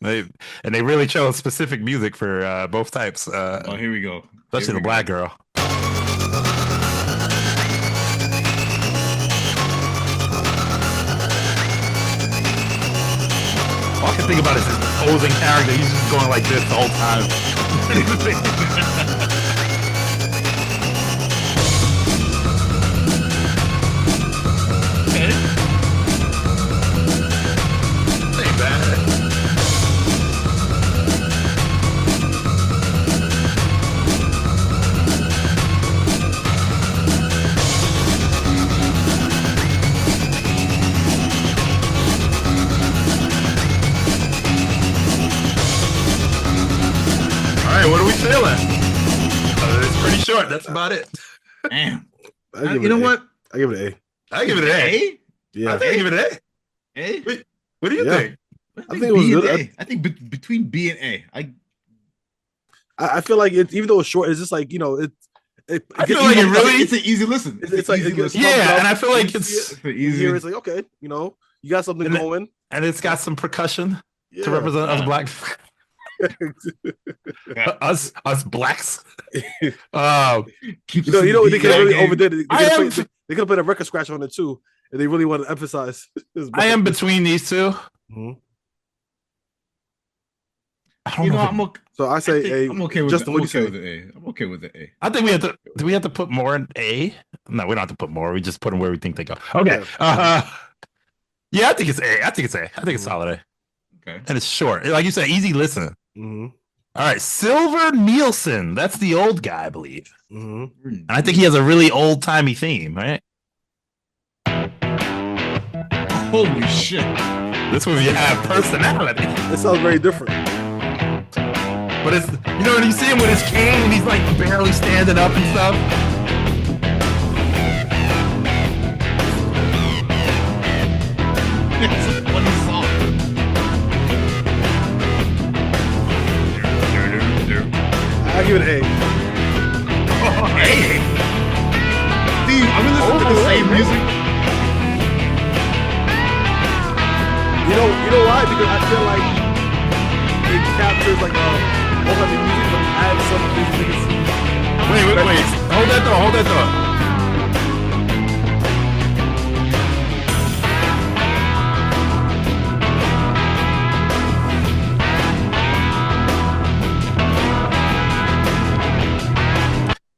They really chose specific music for both types. Here we go. Especially the black girl. All I can think about is his opposing character. He's just going like this the whole time. Ain't bad. What are we feeling? It's pretty short. That's about it. Damn. You know what? I give it an A. I give it an A. Yeah. I think I give it an A. A? Wait, what do you think? I think it was good. I think between B and A. I feel like even though it's short, it's just like, I feel like it really. It's an easy listen. It's like and I feel like it's easy. It's like, okay, you got something going, and it's got some percussion to represent us black. us blacks. They could have really overdid it. They could have put a record scratch on it too, and they really want to emphasize. I am between these two. Mm-hmm. So I say A. I'm okay with Justin, what do you say? With A. I'm okay with the A. I think we have to. Do we have to put more in A? No, we don't have to put more. We just put them where we think they go. Okay. Yeah, I think it's A. I think it's solid A. Okay. And it's short. Like you said, easy listen. Mm-hmm. All right, Silver Nielsen. That's the old guy, I believe. Mm-hmm. And I think he has a really old timey theme, right? Holy shit! This movie have personality. It sounds very different. But it's when you see him with his cane and he's like barely standing up and stuff. It's a funny song. I give it an A. Hey, Steve, are we listening to the same music? You know why? Because I feel like it captures like all of the music, but adds some of these things. Wait. Hold that thought.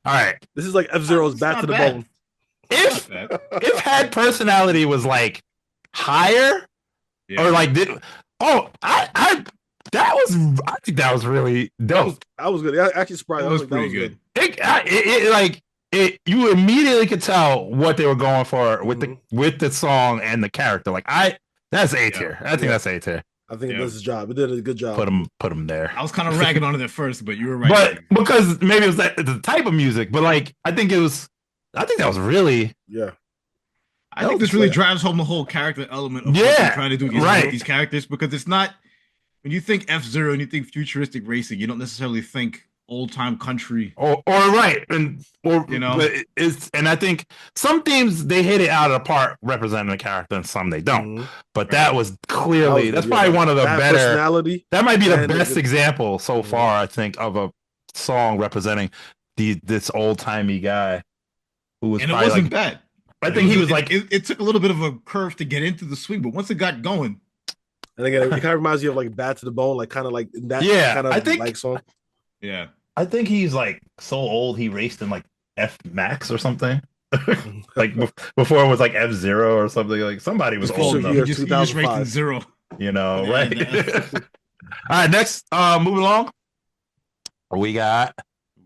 All right. This is like F-Zero's Back to the Bone. If had personality was like higher or like I think that was really dope. I was good. I actually surprised. That was pretty good. You immediately could tell what they were going for with the song and the character. Like that's A tier. I think that's A tier. I think it does his job. It did a good job. Put him there. I was kind of ragging on it at first, but you were right. But because maybe it was the type of music, but like I think that was really I think this really drives home the whole character element of what they're trying to do against these characters, because it's not when you think F-Zero and you think futuristic racing, you don't necessarily think old time country or right and I think some themes they hit it out of the park representing the character and some they don't. But that was clearly that's probably one of the better personality. That might be the best example so far, I think, of a song representing this old timey guy who was. And it wasn't bad. I think he was like it took a little bit of a curve to get into the swing, but once it got going. And again, it kind of reminds you of like Bad to the Bone, like kind of like that kind of like song. Yeah. I think he's like so old he raced in like F Max or something. like before it was like F-Zero or something. Like somebody was It's old called, enough, year you just ranked in 2005. zero. you know, Yeah, right? that- All right, next, moving along. We got.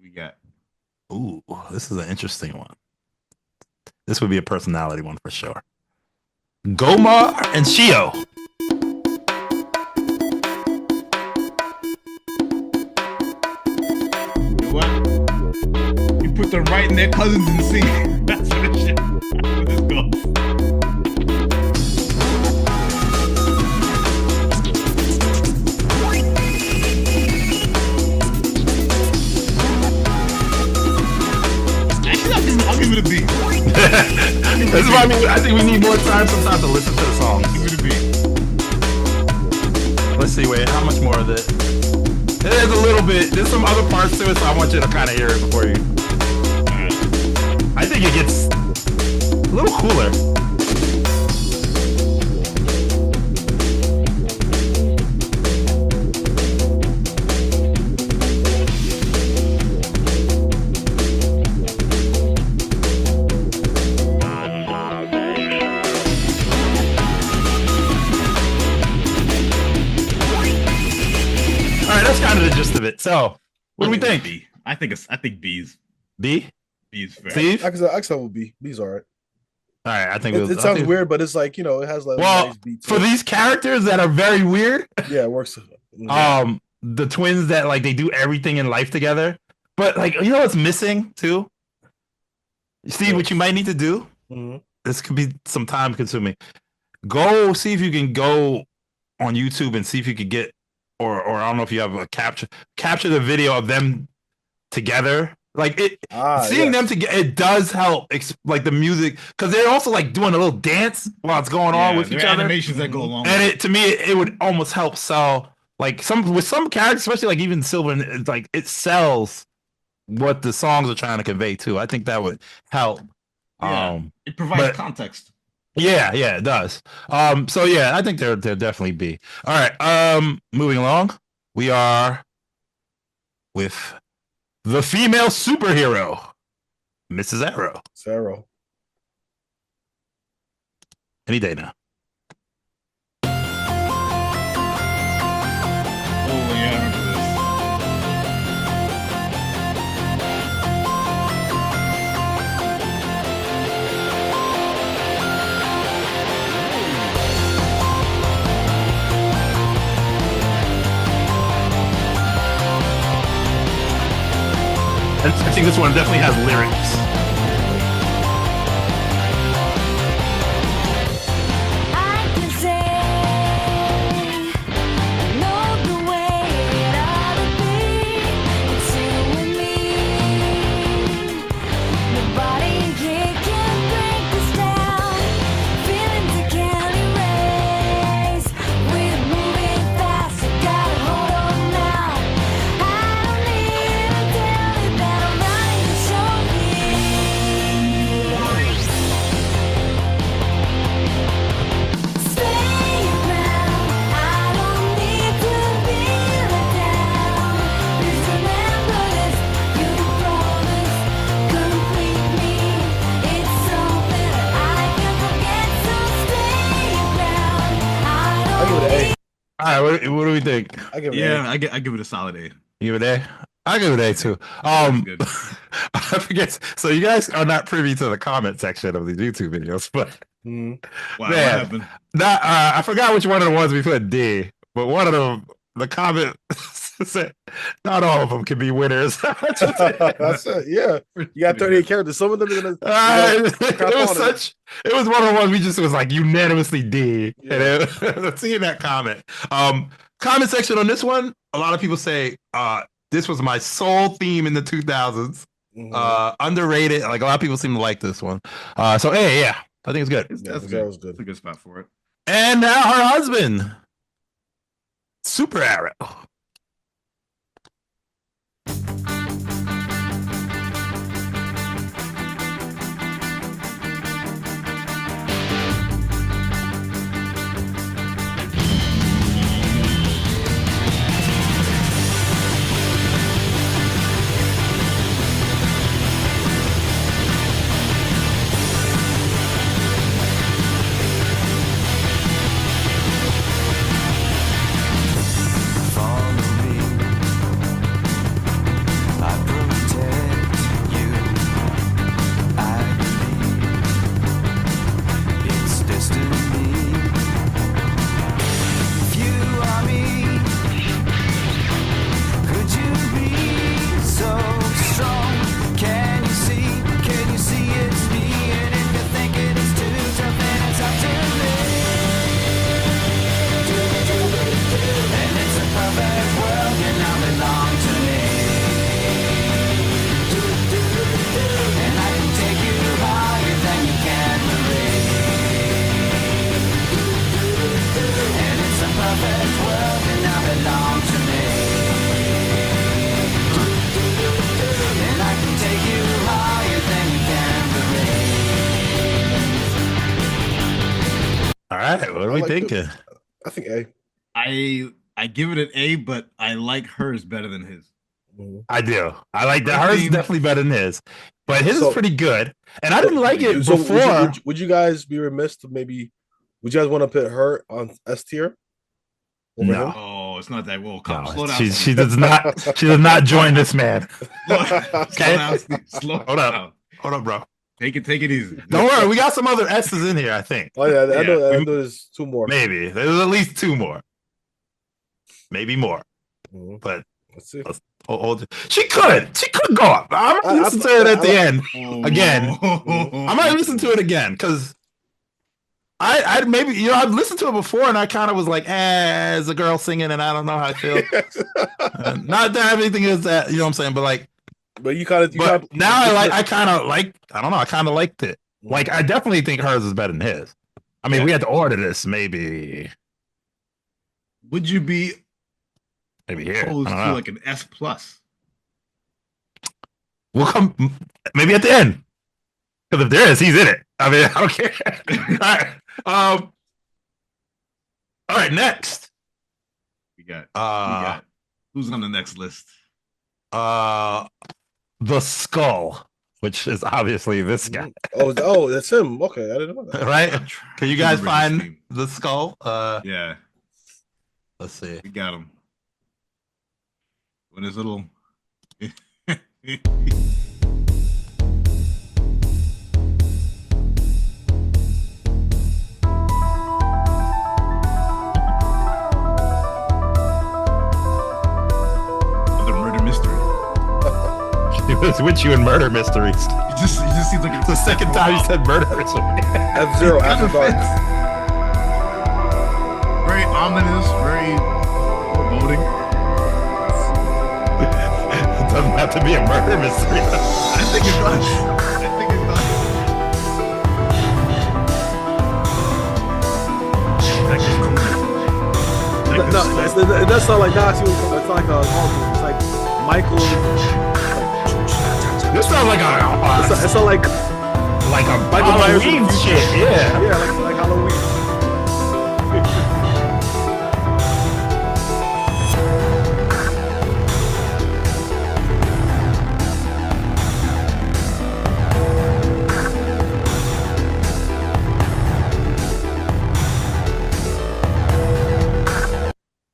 we got. Ooh, this is an interesting one. This would be a personality one for sure. Gomar and Shio. You know what? You put them right in their cousins and sing. That's what it shit. That's where this goes. Actually, I'll give it a B. That's why I think we need more time sometimes to listen to the songs. Give it a B. Let's see, wait, how much more of it? There's a little bit. There's some other parts to it, so I want you to kind of hear it before you. Alright. I think it gets a little cooler. All right, that's kind of the gist of it. So, what do we think? B. I think B's. B? B's fair. Steve? I can say with B. B's all right. All right, I think It I sounds think- weird, but it's like, you know, it has like a Well, nice beat to for it. these characters that are very weird, Yeah, it works. the twins that like they do everything in life together, but like you know what's missing too? Steve, what you might need to do, Mhm. this could be some time consuming. Go see if you can go on YouTube and see if you could get, or I don't know if you have a capture the video of them together. Like it, seeing them together, it does help. Like the music, because they're also like doing a little dance while it's going on with there each are other. animations that go along. And with it to me, it would almost help sell like some characters, especially like even Silver. It's like it sells what the songs are trying to convey too. I think that would help. Yeah. It provides but- context. Yeah, it does. So yeah, I think they're definitely B. All right. Moving along, we are with the female superhero, Mrs. Arrow. Sarah. Any day now. Oh yeah, I remember this. I think this one definitely has lyrics. I can say I know the way it ought to be. It's you and me. Nobody here can break us down. Feelings you can't erase. We're moving fast, you gotta hold on now. I don't need to tell you that I'm running the show here. Stay around, I don't need to be let down. Please remember this, you can promise, complete me. It's something I can forget, so stay around. I give it an A. All right, what do we think? I give it Yeah, an I give it a solid A. You give it A? I give it A too. That's good. I forget. So you guys are not privy to the comment section of these YouTube videos, but A. Mhm. Wow, Man. what happened? I forgot which one of the ones we put D, but one of them, the comment said, not all of them can be winners. That's it. Yeah. You got 38 characters. Some of them are gonna. It was one of the ones we just was like unanimously D. Yeah. And seeing that comment. Comment section on this one, a lot of people say this was my sole theme in the 2000s. Mhm. Underrated. Like a lot of people seem to like this one. So hey, yeah, I think it's good. That's Yeah, that good. was good. That's a good spot for it. And now her husband, Super Arrow. All right, what are we like thinking? this. I think A. I give it an A, but I like hers better than his. Mhm. I do. I like that. Her Hers is theme- definitely better than his, but his So- is pretty good. And I didn't like it So before. would you guys be remiss to maybe? Would you guys want to put her on S tier? Over No. him? Oh, it's not that. Well, No, come slow down. she does not. She does not join this man. Slow Okay. down, Steve. Slow Hold up. down. Hold up, bro. Take it easy. Don't worry, we got some other S's in here. I think Oh yeah, I know. I we- know there's two more. maybe there's at least 2 more, maybe more. Mhm. But Let's see. hold. She could go up. I might I- listen to it at the end. Oh. Again. I might listen to it again because I maybe I've listened to it before and I kind of was like, as a girl singing, and I don't know how I feel. Not that everything is that, you know what I'm saying, but like, But you kind of. but now I kind of like, I don't know, I kind of liked it. Like, I definitely think hers is better than his. I mean, Yeah. we had to order this maybe Would you be here. opposed I don't to know. like an S plus? We'll come maybe at the end. Because if there is, he's in it. I mean, I don't care. All right, next. We got Uh who's on the next list? the skull, which is obviously this guy, Oh, that's him. Okay, I didn't know that. right? I'm trying Can you to guys remember his find name. the skull? Yeah, Let's see. we got him. When his little the murder mystery. He was with you in murder mysteries. He just seems like It's the second time you said murder mystery. F-Zero After Dark. Very ominous, very foreboding. It doesn't have to be a murder mystery. I think it does. I think it does. No, it does sound like Nazi. It's like a. It's like Michael. This sounds like It's not like a Michael Myers Halloween shit. Yeah. yeah, like Halloween.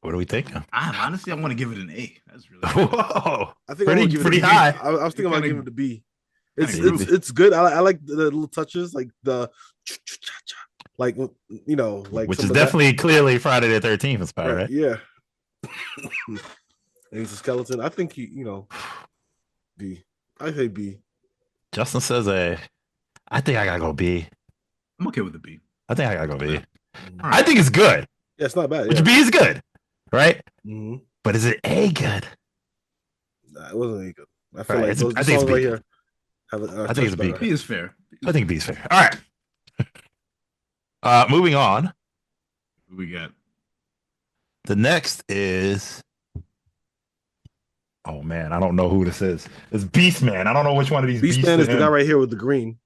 What are we thinking? Honestly, I want to give it an A. That's really Whoa. I think Pretty- I'm gonna give it a pretty B. high. I was thinking about Kinda- giving it a B. It's kinda it's easy. it's good. I like the little touches, like the like like Which some is of that. definitely clearly Friday the 13th inspired, right? Yeah. And he's a skeleton. I think B. I say B. Justin says A. I think I gotta go B. I'm okay with the B. I think I gotta go B. All I right. think it's good. Yeah, it's not bad. Which Yeah. B is good, right? Mhm. But is it A good? Nah, it wasn't any good. I feel Right, like it's- those I think it's songs right B. here have I think it's B. better. B is fair. I think B is fair. All right. Moving on. Who we got? The next is. Oh man, I don't know who this is. It's Beastman. I don't know which one of these. Beastman is the him. guy right here with the green.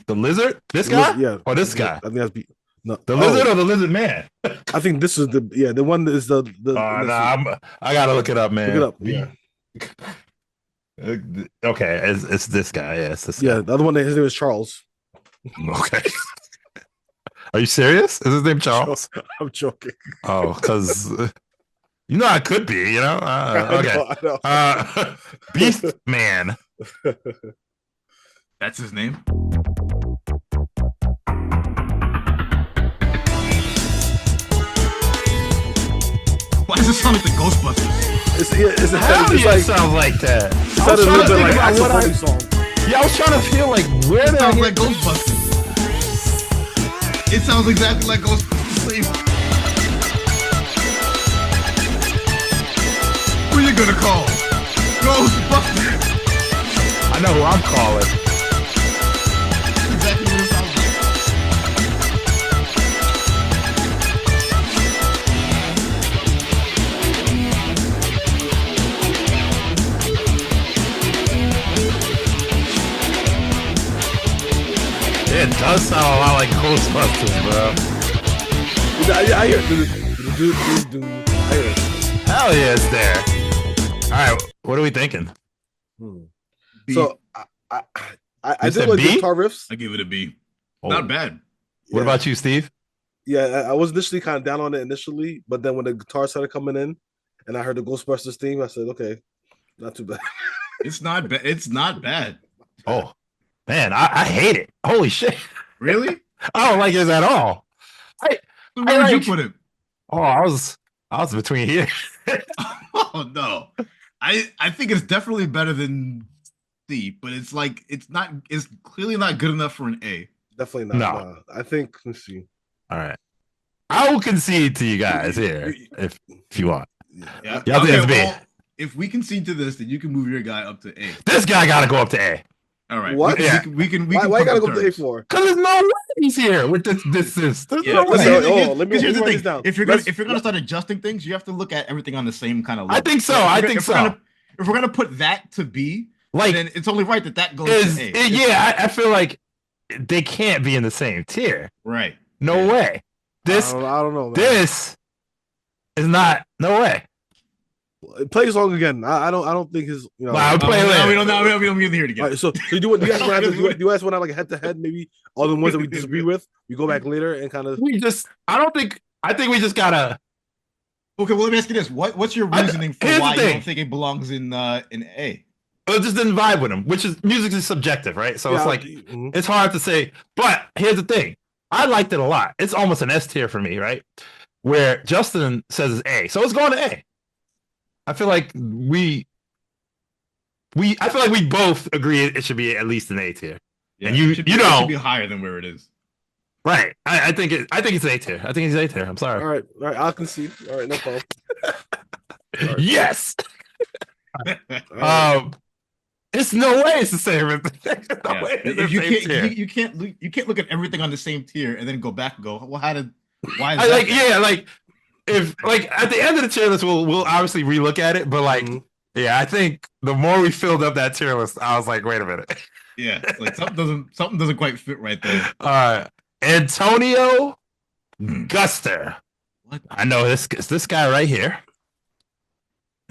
The lizard. This guy. Yeah. Or this guy. I think that's B. No, The lizard or the lizard man? I think this is the one that is the. I gotta look it up, man. Look it up. Yeah. Okay, it's this guy. Yeah, it's this Yeah, the other one, his name is Charles. guy. Okay. Are you serious? Is his name Charles? I'm joking. Oh, because I could be. Okay. I know. Beast Man. That's his name. Why does it sound like the Ghostbusters? It's How do you like, sound like that? it I was sounded a trying little to bit think like about Axel what I- Foley song. Yeah, I was trying to feel like where It did I sounds hear like Ghostbusters. It sounds exactly like Ghostbusters. Who you gonna call? Ghostbusters. I know who I'm calling. That's exactly what it sounds like. It does sound a lot like Ghostbusters, bro. I hear it. I hear it. Hell yeah, it's there. All right, what are we thinking? B. So I You did said like B? the guitar riffs. I give it a B. Oh. Not bad. What Yeah. about you, Steve? Yeah, I was initially kind of down on it initially, but then when the guitar started coming in, and I heard the Ghostbusters theme, I said, okay, not too bad. It's not bad. It's not bad. Oh, man, I hate it. Holy shit. Really? I don't like it at all. So where would you like- put it? Oh, I was between here. Oh no. I think it's definitely better than C, but it's like it's clearly not good enough for an A. Definitely not. No. Nah. I think let's see. All right. I will concede to you guys here if you want. Yeah. Y'all think it's B. well, if we concede to this, then you can move your guy up to A. This guy got to go up to A. All right. What? We Yeah. can we can Why you come gotta go to to A terms. for? Because there's no way he's here with this. There's Yeah, no way. listen, because let me here's the write thing. this down. If you're Let's- gonna start adjusting things, you have to look at everything on the same kind of level. I think so. If I we're- think if we're so. gonna- If we're gonna put that to B, Like, then it's only right that goes is to A. yeah, I feel like they can't be in the same tier. Right. No Yeah. way. This I don't know. Man. this is not. No way. Play the song again. I don't think his. You know. Wow, I'll play it No, later. we don't need to hear it again. All right, so you do what you guys want to have? You guys want to have like a head to head? Maybe all the ones that we disagree with. We go back later and kind of. I think we just gotta. Okay, well let me ask you this: what's your reasoning for here's the why you thing. don't think it belongs in A? I just didn't vibe with him, which is music is subjective, right? So it's like mhm. it's hard to say. But here's the thing: I liked it a lot. It's almost an S tier for me, right? Where Justin says it's A, so it's going to A. I feel like we both agree it should be at least an A tier, And you- it should you be, it know- should be higher than where it is. right? I think it's A tier. I think it's A tier. I'm sorry. All right. I'll concede. All right, no problem. Yes. All right. It's no way it's the same. No Yeah. way it's the If you same can't, tier. you can't look at everything on the same tier and then go back and go, well, why is I that? like there? yeah, like if like at the end of the tier list, we'll obviously relook at it. But like, Mhm. yeah, I think the more we filled up that tier list, I was like, wait a minute. Yeah, it's like something doesn't quite fit right there. Antonio Hmm. Guster. What? I know this guy right here.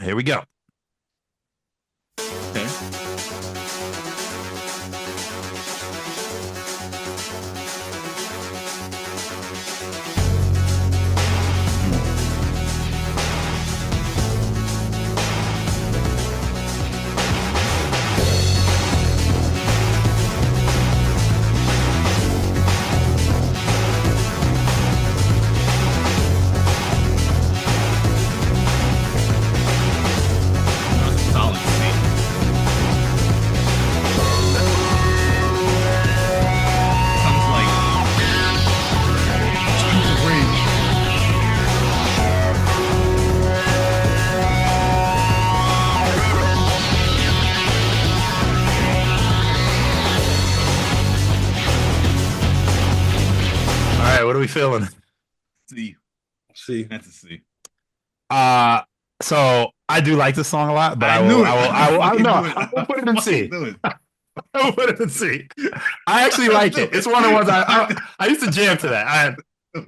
Here we go. Okay. Solid C. Sounds like Streets of Rage. All right, what are we feeling? C. See, That's a C. So I do like this song a lot, but I knew will, it. I fucking will knew it. I will put it in C. Fucking knew it. I will put it in C. I actually like it. It's one of the ones I used to jam to that.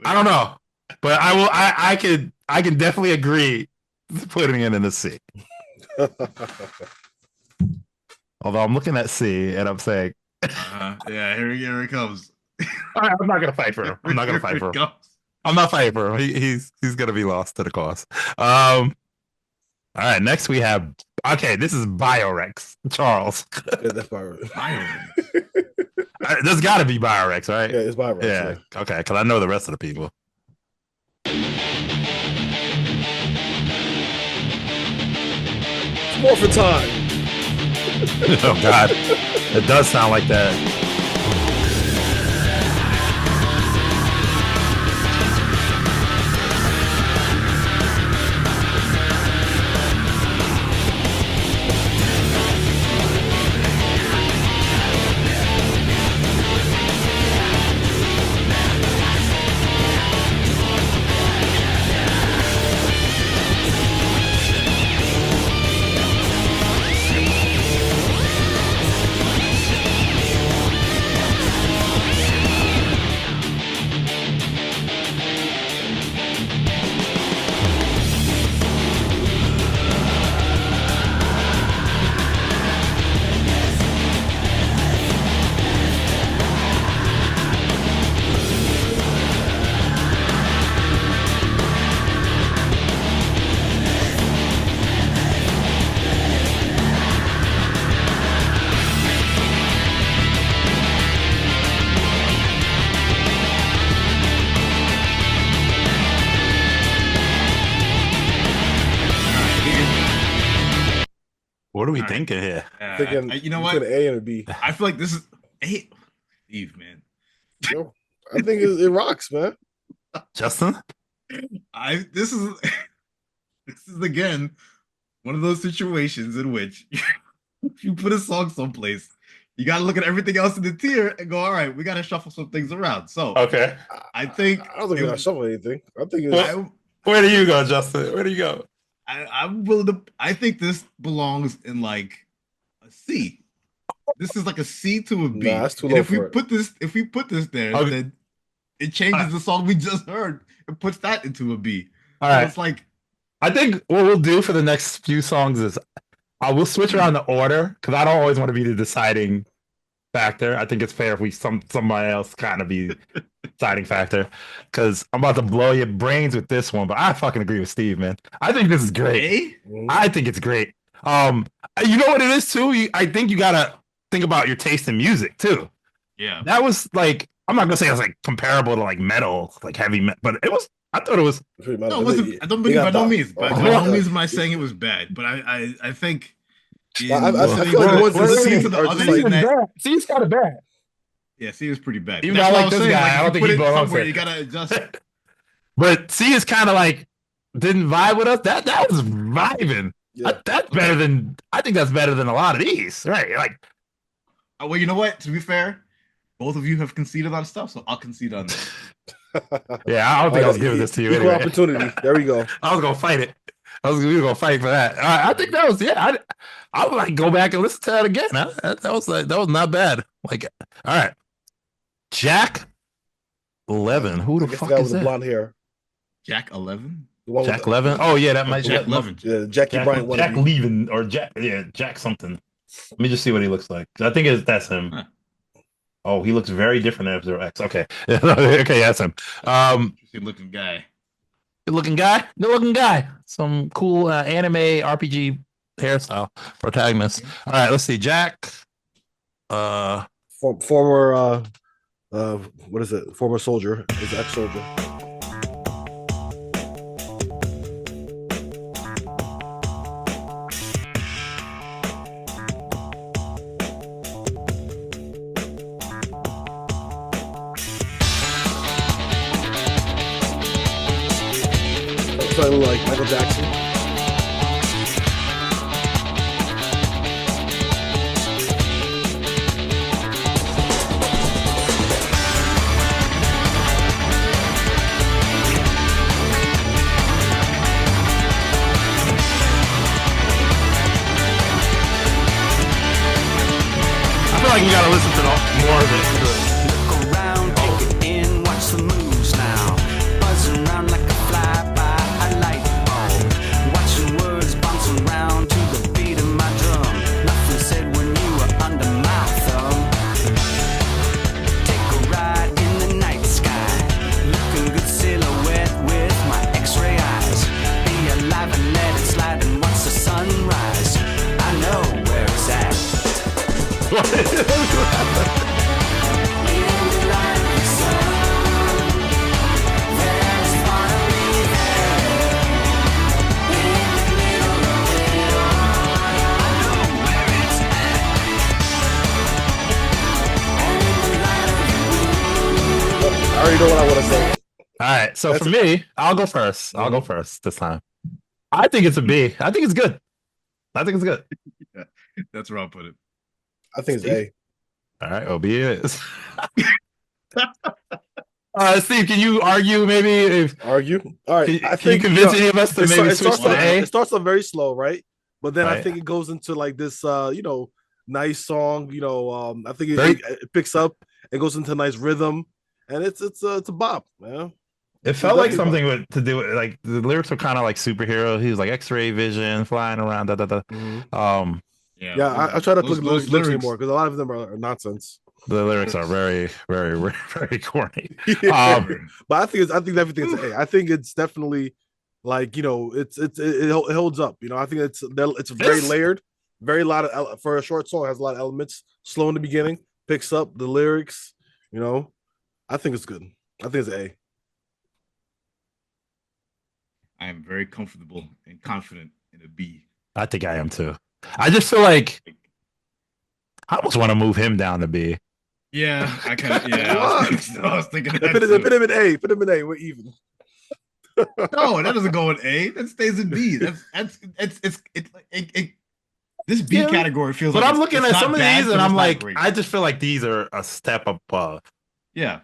I don't know, but I can definitely agree putting it in the C. Although I'm looking at C and I'm saying, Yeah, here it comes. I'm not gonna fight for him. I'm not gonna fight for him. I'm not fighting for him. He's gonna be lost to the cause. All right, next we have this is Biorex Charles. yeah, that's Byron. There's got to be Biorex, right? Yeah, it's Byron. Yeah. Okay, because I know the rest of the people. It's more for time. Oh God, it does sound like that. What are we All right. thinking here? Thinking you know between what? an A and a B. I feel like this is Steve, man. Yo, I think it rocks, man. Justin? This is this is again one of those situations in which if you put a song someplace, you got to look at everything else in the tier and go, all right, we got to shuffle some things around. So Okay. I think I don't think we're not shuffling anything. I think it's Well, where do you go, Justin? Where do you go? I'm willing to. I think this belongs in like a C. This is like a C to a B. Nah, that's too And low if we for it. put this there, Okay. then it changes the song we just heard and puts that into a B. All So right. it's like I think what we'll do for the next few songs is we'll switch around the order because I don't always want to be the deciding factor. I think it's fair if we somebody else kind of be deciding factor because I'm about to blow your brains with this one, but I fucking agree with Steve, man. I think this is great. A. I think it's great. You know what it is too? I think you gotta think about your taste in music too. Yeah. That was like, I'm not gonna say it's like comparable to like metal, like heavy metal, but it was. I thought it was. pretty No, much. it wasn't. I don't mean by no means. By no means am I saying it was bad, but I think. I feel like what ones the that C see to the are other just is like- that- See, it's kind of bad. Yeah, C is pretty bad. Even That's though I what like this saying, guy, I if don't you think put he it belongs somewhere. there. You gotta adjust. But C is kind of like didn't vibe with us. That was vibing. Yeah. That's better than. I think that's better than a lot of these, right? Like, Well, you know what? To be fair, both of you have conceded on stuff, so I'll concede on this. yeah, I don't think I was giving this to you Equal anyway. opportunity. There we go. I was gonna fight it. We were gonna fight for that. I think that was I would like go back and listen to that again. That was not bad. Like, all right, Jack 11. Who the I guess fuck the guy is with the that? blonde hair. Jack 11. The one with Jack 11. Oh yeah, that might Jack be 11. Yeah, Jackie Bryant. Jack wannabe. Levin or Jack something. Let me just see what he looks like. I think that's him. Huh. Oh, he looks very different than F-Zero X. Okay, okay, that's him. Interesting looking guy. Good looking guy. Some cool anime RPG hairstyle protagonist. All right, let's see. Jack. Former what is it? Former soldier. Is ex-soldier. Something like Michael Jackson. I feel like you gotta listen to more of it. Look around, take it in, watch the moves now. Buzzing around like a fly by a light bulb. Watching words bounce around to the beat of my drum. Nothing said when you were under my thumb. Take a ride in the night sky. Looking good silhouette with my x-ray eyes. Be alive and let it slide and watch the sunrise. I know where it's at. I already know what I want to say. All right, so for me, I'll go first. I'll go first this time. I think it's a B. I think it's good. I think it's good. That's where I'll put it. I think it's A. All right, OB it is. Steve, can you argue maybe if Argue. All right. can, I can you think convince any of us to maybe switch starts to off, A? it starts off very slow, right? But then I Right. think it goes into like this nice song, I think Very- it picks up, it goes into a nice rhythm, and it's a bop, man. It felt like Exactly. something to do with like the lyrics were kind of like superhero. He was like X-ray vision, flying around, da da da. Yeah, I try not to look at those lyrics anymore because a lot of them are nonsense. The lyrics are very, very, very, very corny. But I think everything is A. I think it's definitely like it holds up. I think it's very This- layered, very lot of for a short song. It has a lot of elements. Slow in the beginning, picks up the lyrics. I think it's good. I think it's A. I am very comfortable and confident in a B. I think I am too. I just feel like I almost want to move him down to B. Yeah, I kind of. Yeah, I was thinking that. Put Too. him in A. Put him in A. We're even. No, that doesn't go in A. That stays in B. This B Yeah. category feels But like I'm looking it's at not some of bad, these but and it's I'm not like, great. I just feel like these are a step above. Yeah,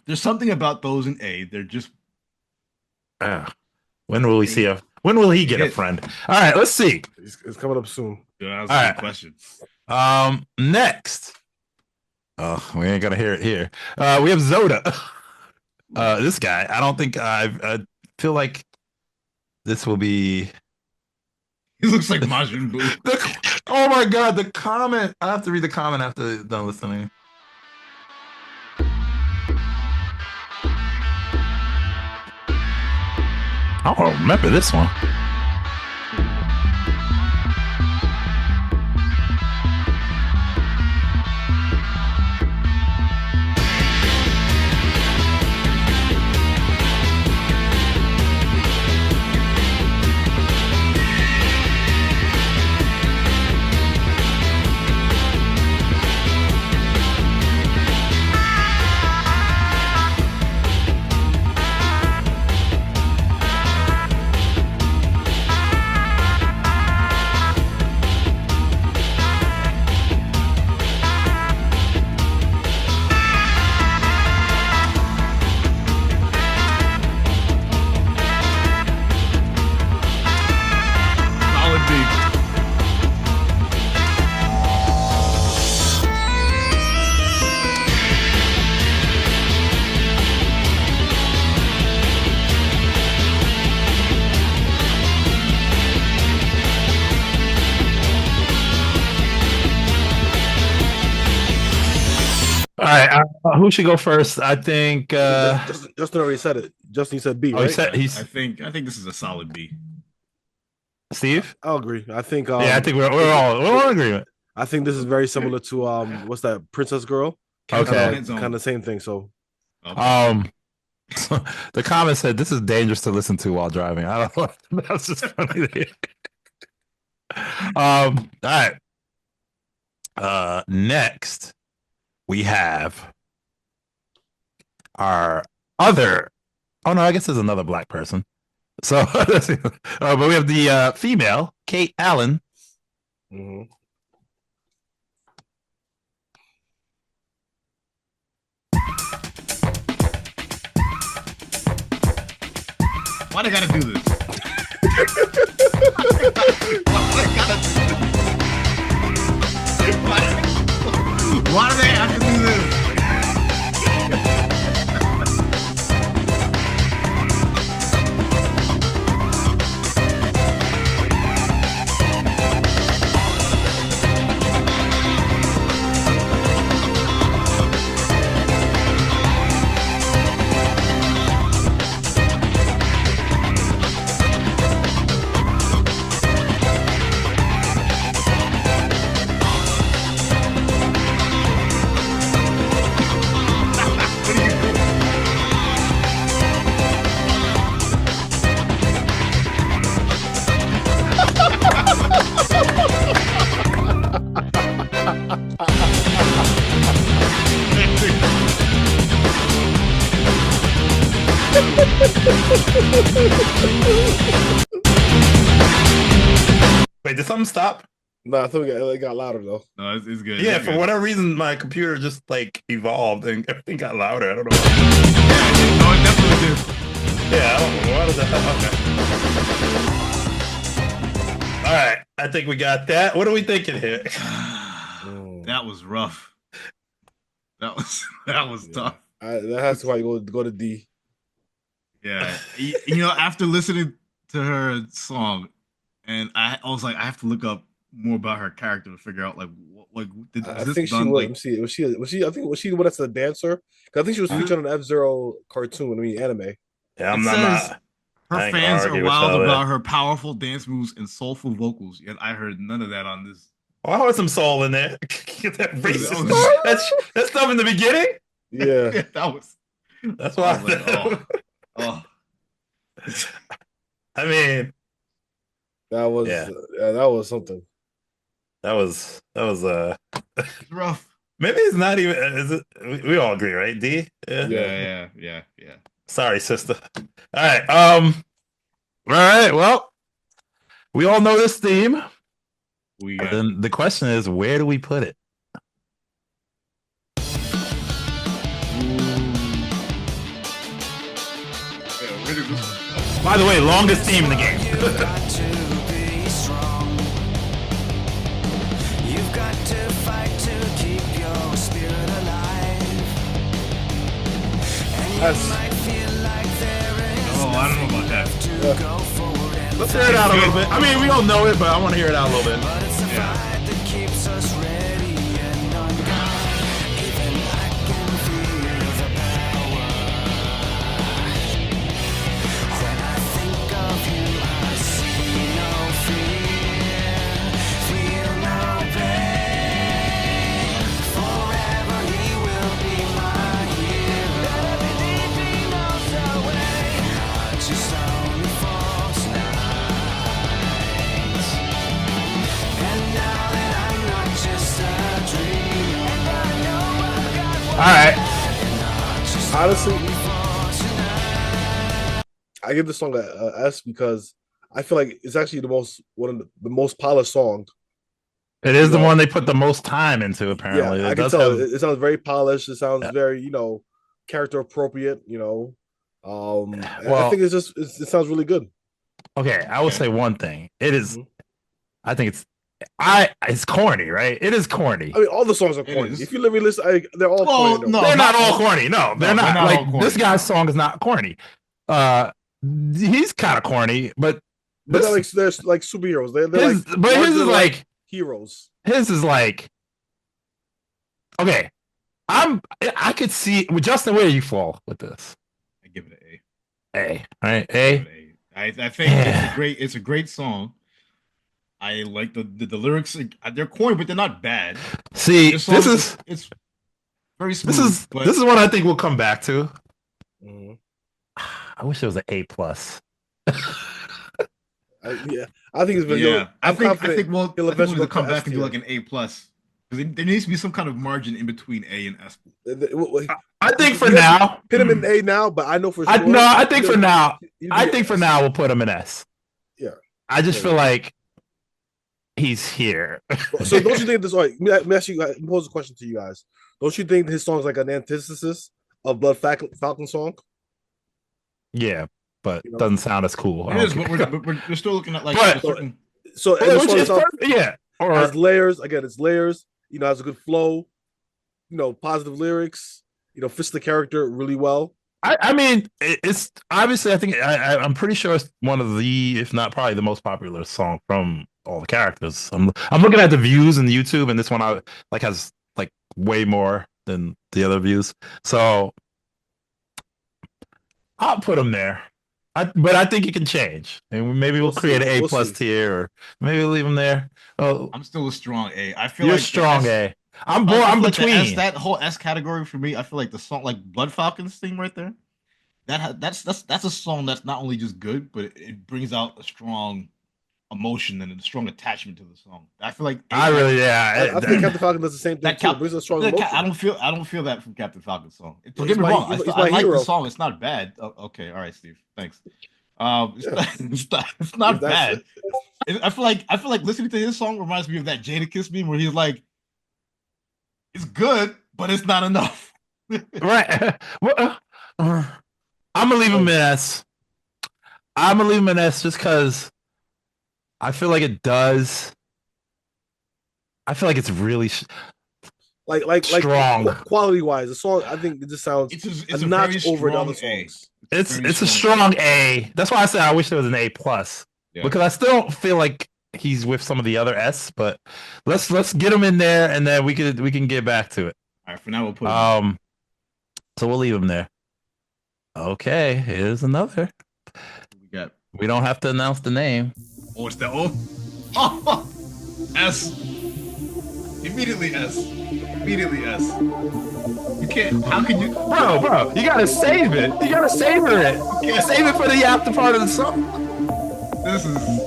there's something about those in A. They're just When will we see a? When will he get a hit. friend? All right, let's see. It's coming up soon. that was All a right. good question. Next. Oh, we ain't gonna hear it here. We have Zoda. This guy. I don't think I feel like this will be. He looks like Majin Buu. Oh my god, the comment. I have to read the comment after done listening. I don't remember this one. Solid B. All right, who should go first? I think Justin already said it. Justin said B, oh, he right? said he's I think this is a solid B. Steve. I'll agree. I think. Yeah, I think we're all in agreement. I think this is very similar to what's that Princess Girl? Okay. Kind of same thing. So Okay. The comment said this is dangerous to listen to while driving. I don't know. That's just funny. All right. Next we have our other. Oh no, I guess there's another black person. So, but we have the female Kate Allen. mhm. Why they gotta do this? Why they gotta do this? Why do they have to do this? Wait, did something stop? No, I think it got louder though. No, it's good. Yeah, It's for good. whatever reason, my computer just like evolved and everything got louder. I don't know. No, it definitely did. Yeah, I don't know. What is that? Okay. All right, I think we got that. What are we thinking here? That was rough. That was tough. That has to probably go to D. Yeah, you know, after listening to her song, and I was like, I have to look up more about her character to figure out like did I this think she done was. like Let me see. Was she? I think was she the one that's a dancer? 'Cause I think she was featured on an F-Zero cartoon. I mean, anime. Yeah, It I'm says- not. her I ain't fans argue are with wild y'all there. about her powerful dance moves and soulful vocals. Yet I heard none of that on this. Oh, I heard some soul in there. Get that racist. Oh. That's stuff in the beginning. Yeah. that was. That's I why. was like, oh. I mean, That was Yeah. that was something. It's rough. maybe it's not even. Is it? We all agree, right? D. Yeah. Sorry, sister. All right. All right. Well, we all know this theme. We But got then the question is, where do we put it? where did this- By the way, longest theme in the game. You've got to be strong. You've got to fight to keep your spirit alive. And you That's- might feel like there is Oh, I don't know about that. to go forward and Let's hear it out a little bit. I mean, we all know it, but I want to hear it out a little bit. but it's a Yeah. fight that keeps us ready and on guard. Even I can feel the power. When I think of you, I see no fear, feel no pain. Forever he will be my hero. Everything he knows the way, not just only false nights. And now that I'm not just a dream, and I know I've got All right. Honestly, I give this song a S because I feel like it's actually one of the most polished song. It is the No. one they put the most time into, apparently. Yeah, It I can does tell. have- It sounds very polished. It sounds Yeah. very, character appropriate. And I Well- think it sounds really good. Okay, I will Okay. say one thing. It is. Mhm. I think it's corny, right? It is corny. I mean, all the songs are It corny. is. If you let me listen, they're all Well, corny. no. They're not not all all- corny. No, they're they're not. not Like all corny. this guy's song is not corny. He's kind of corny, but But this, they're like superheroes. They're his, like, but his larger is than like heroes. his is like okay. I could see with Justin, where you fall with this. I give it an A. A, all right, I A. give it an A. I think it's a great song. I like the lyrics. They're corny, but they're not bad. See, This song it's very smooth. but this is what I think we'll come back to. Mhm. I wish it was an A plus. Yeah, I think it's been. yeah. I I'm think confident we'll he'll eventually we'll go come to back and do S like an A plus because there needs to be some kind of margin in between A and S. I think for You have now, Put him in A now, but I know for sure. I think for now, he'll be I think for S. now we'll put him in S. Yeah. I just Yeah. feel like he's here. So don't you think this? All right, let me ask you. Let me pose a question to you guys. Don't you think his song's like an antithesis of Blood Falcon song? Yeah, but You know? doesn't sound as cool. I It is, don't but care. we're still looking at like But- a certain. So and Well, the which song is itself perfect, yeah. Or has layers. Again, it's layers. Has a good flow. Positive lyrics. Fits the character really well. I mean, it's obviously. I think I'm pretty sure it's one of the, if not probably the most popular song from all the characters. I'm looking at the views in YouTube, and this one has like way more than the other views. So I'll put him there. But I think it can change, and maybe we'll We'll create see. an A We'll plus see. tier, or maybe we'll leave him there. Oh, I'm still a strong A. I feel you're like the strong S- A. I'm I born. feel I'm like the between. S, that whole S category for me. I feel like the song, like Blood Falcons thing right there. That's a song that's not only just good, but it brings out a strong emotion and a strong attachment to the song. I feel like I really, yeah. I think Captain Falcon does the same thing that too. It brings a strong emotion. I don't feel that from Captain Falcon's song. Don't He's get me my- wrong. he's I my like hero. the song. It's not bad. Okay, all right, Steve. Thanks. It's not If that's- bad. I feel like listening to his song reminds me of that Jadakiss meme where he's like, "It's good, but it's not enough." Right. Well, I'm gonna leave him in S. I'm gonna leave him in S just because I feel like it does. I feel like it's really like Strong. quality wise. The song I think it just sounds It's a a notch very over the strong other A. songs. it's very a strong A. That's why I said I wish there was an A plus Yeah. because I still feel like he's with some of the other S. But let's get him in there and then we can get back to it. All right, for now we'll put. It So we'll leave him there. Okay, here's another. we got. We don't have to announce the name. Oh, it's the O. Oh, S. Immediately S. Immediately S. You can't. How can you? Bro, you gotta save it. You gotta savor it. Yeah. Save it for the after part of the song. This is.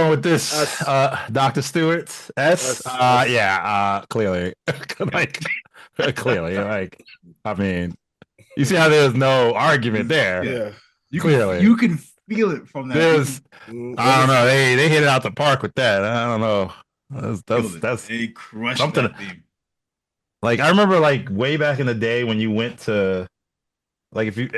going with this. S. Dr. Stewart's S. S, S. Yeah, clearly. Like clearly. Like, I mean, you see how there's no argument there. Yeah. Clearly. You can feel it from that. There's Mm, I don't know. They hit it out the park with that. I don't know. That's they crushed something- that theme. like I remember like way back in the day when you went to like if you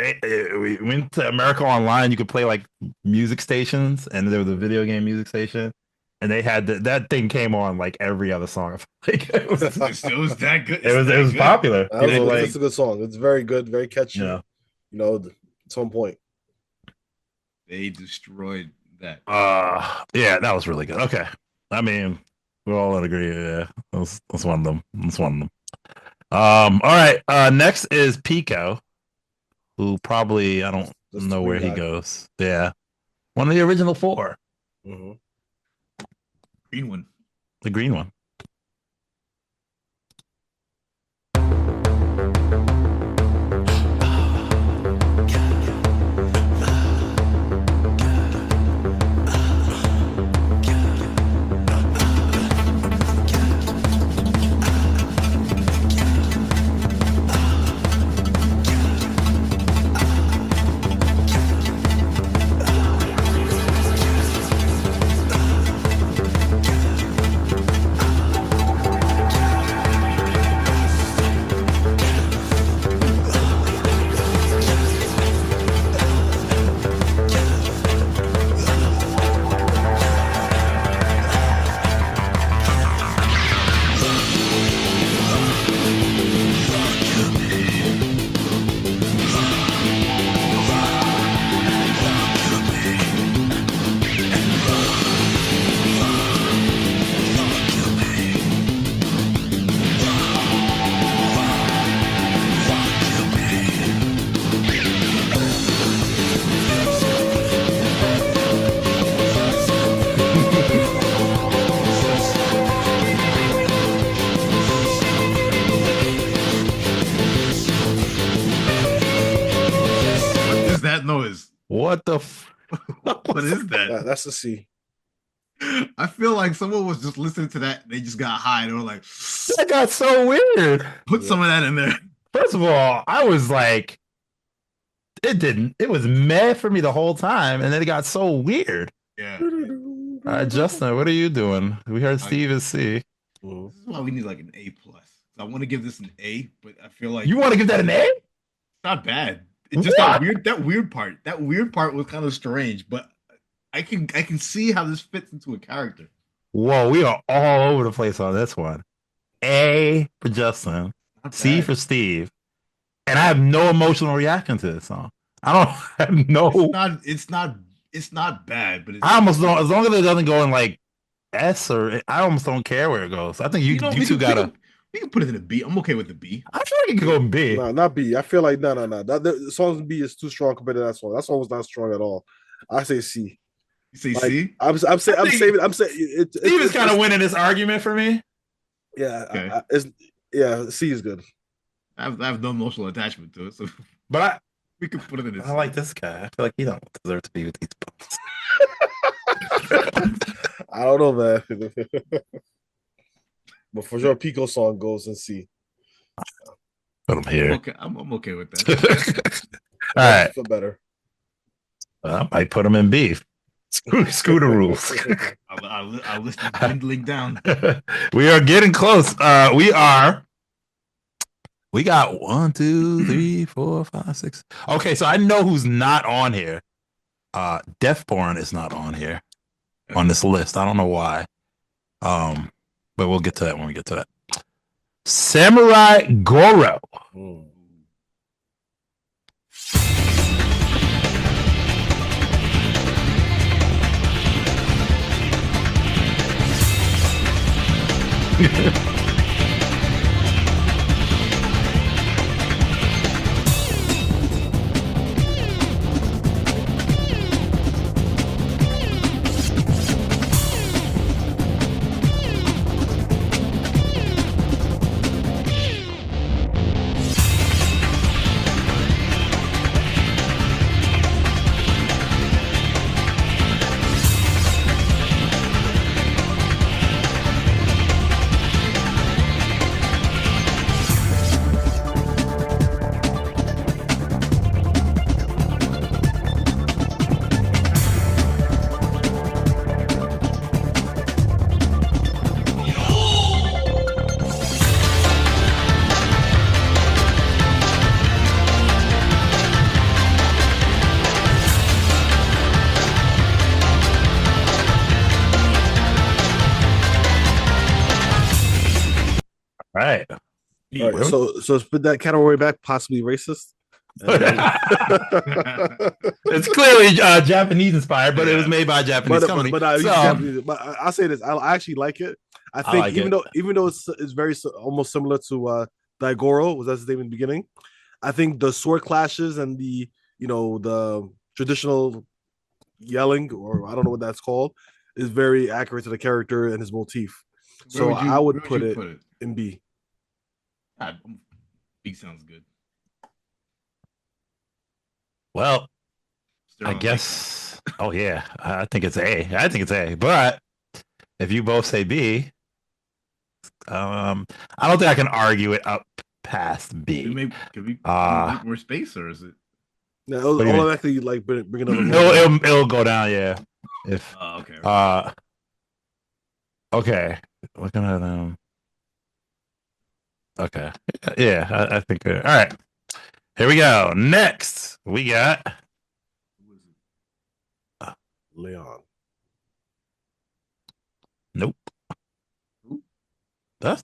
we went to America Online, you could play like music stations, and there was a video game music station, and they had that thing came on like every other song. Like it was It was that good. it was popular. That's People, a good song. It's very good, very catchy. yeah. You know, at some point. They destroyed that. Yeah, that was really good. Okay. I mean, we're all in agree. Yeah. That's one of them. That's one of them. All right. Next is Pico, who probably I don't That's know the where green he guy. goes. Yeah. One of the original four. Mm-hmm. Green one. The green one. What is that noise? What the What is that? That's the C. I feel like someone was just listening to that. They just got high. They were like, that got so weird. put some of that in there. First of all, I was like, it was meh for me the whole time, and then it got so weird. Yeah. Justin, what are you doing? We heard Steve is C. Mhm. This is why we need like an A plus. I want to give this an A, but I feel like You want to give that an A? it's not bad. It's just What? that weird part. That weird part was kind of strange, but I can see how this fits into a character. Whoa, we are all over the place on this one. A for Justin, Not C bad. for Steve, and I have no emotional reaction to this song. I don't have no. It's not bad, but it's, I almost don't. As long as it doesn't go in like S or I almost don't care where it goes. I think you know, you two gotta. we can put it in a B. I'm okay with the B. I feel like it could go in B. No, not B. I feel like no. The song B is too strong compared to that song. That song was not strong at all. I say C. You say Like, C? I'm saying Steve is kind of winning this argument for me. yeah. Okay. C is good. I have no emotional attachment to it, so But we can put it in a C. I like this guy. I feel like he don't deserve to be with these bums. I don't know, man. But for sure, Pico song goes in C. Put him here. Okay, I'm okay with that. All right. Feel better. I might put him in B. Screw the rules. Our list is dwindling down. We are getting close. We got 1, 2, 3, 4, 5, 6. Okay, so I know who's not on here. Deathborn is not on here on this list. I don't know why. But we'll get to that when we get to that. Samurai Goro. Mm. right. All right, so spit that category back, possibly racist. It's clearly Japanese inspired, but it was made by a Japanese company. But I'll say this: I actually like it. I think like even though it's very almost similar to Daigoro, was that his name in the beginning? I think the sword clashes and the traditional yelling, or I don't know what that's called, is very accurate to the character and his motif. So I would put it in B. B sounds good. Well, I guess. Oh yeah, I think it's A. I think it's A. But if you both say B, I don't think I can argue it up past B. Can we make more space, or is it? No, it'll actually like bring another. It'll go down. Yeah. If. Okay. Okay. Looking at them. Okay. Yeah, I think. All right. Here we go. Next, we got Leon. Nope. That's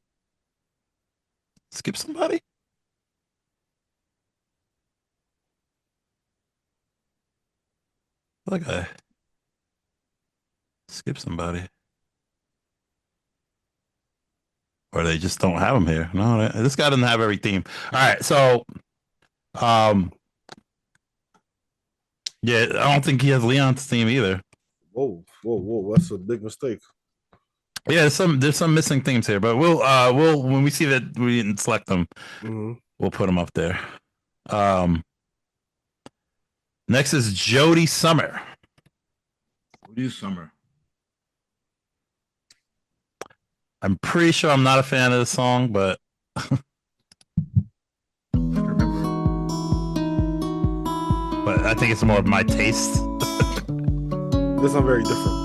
skip somebody. Like I skip somebody, or they just don't have them here. No, this guy doesn't have every theme. All right, so yeah, I don't think he has Leon's theme either. Whoa, that's a big mistake. Yeah, there's some missing themes here, but we'll when we see that we didn't select them, we'll put them up there. Next is Jody Summer. Jody Summer. I'm pretty sure I'm not a fan of the song, but but I think it's more of my taste. This is very different.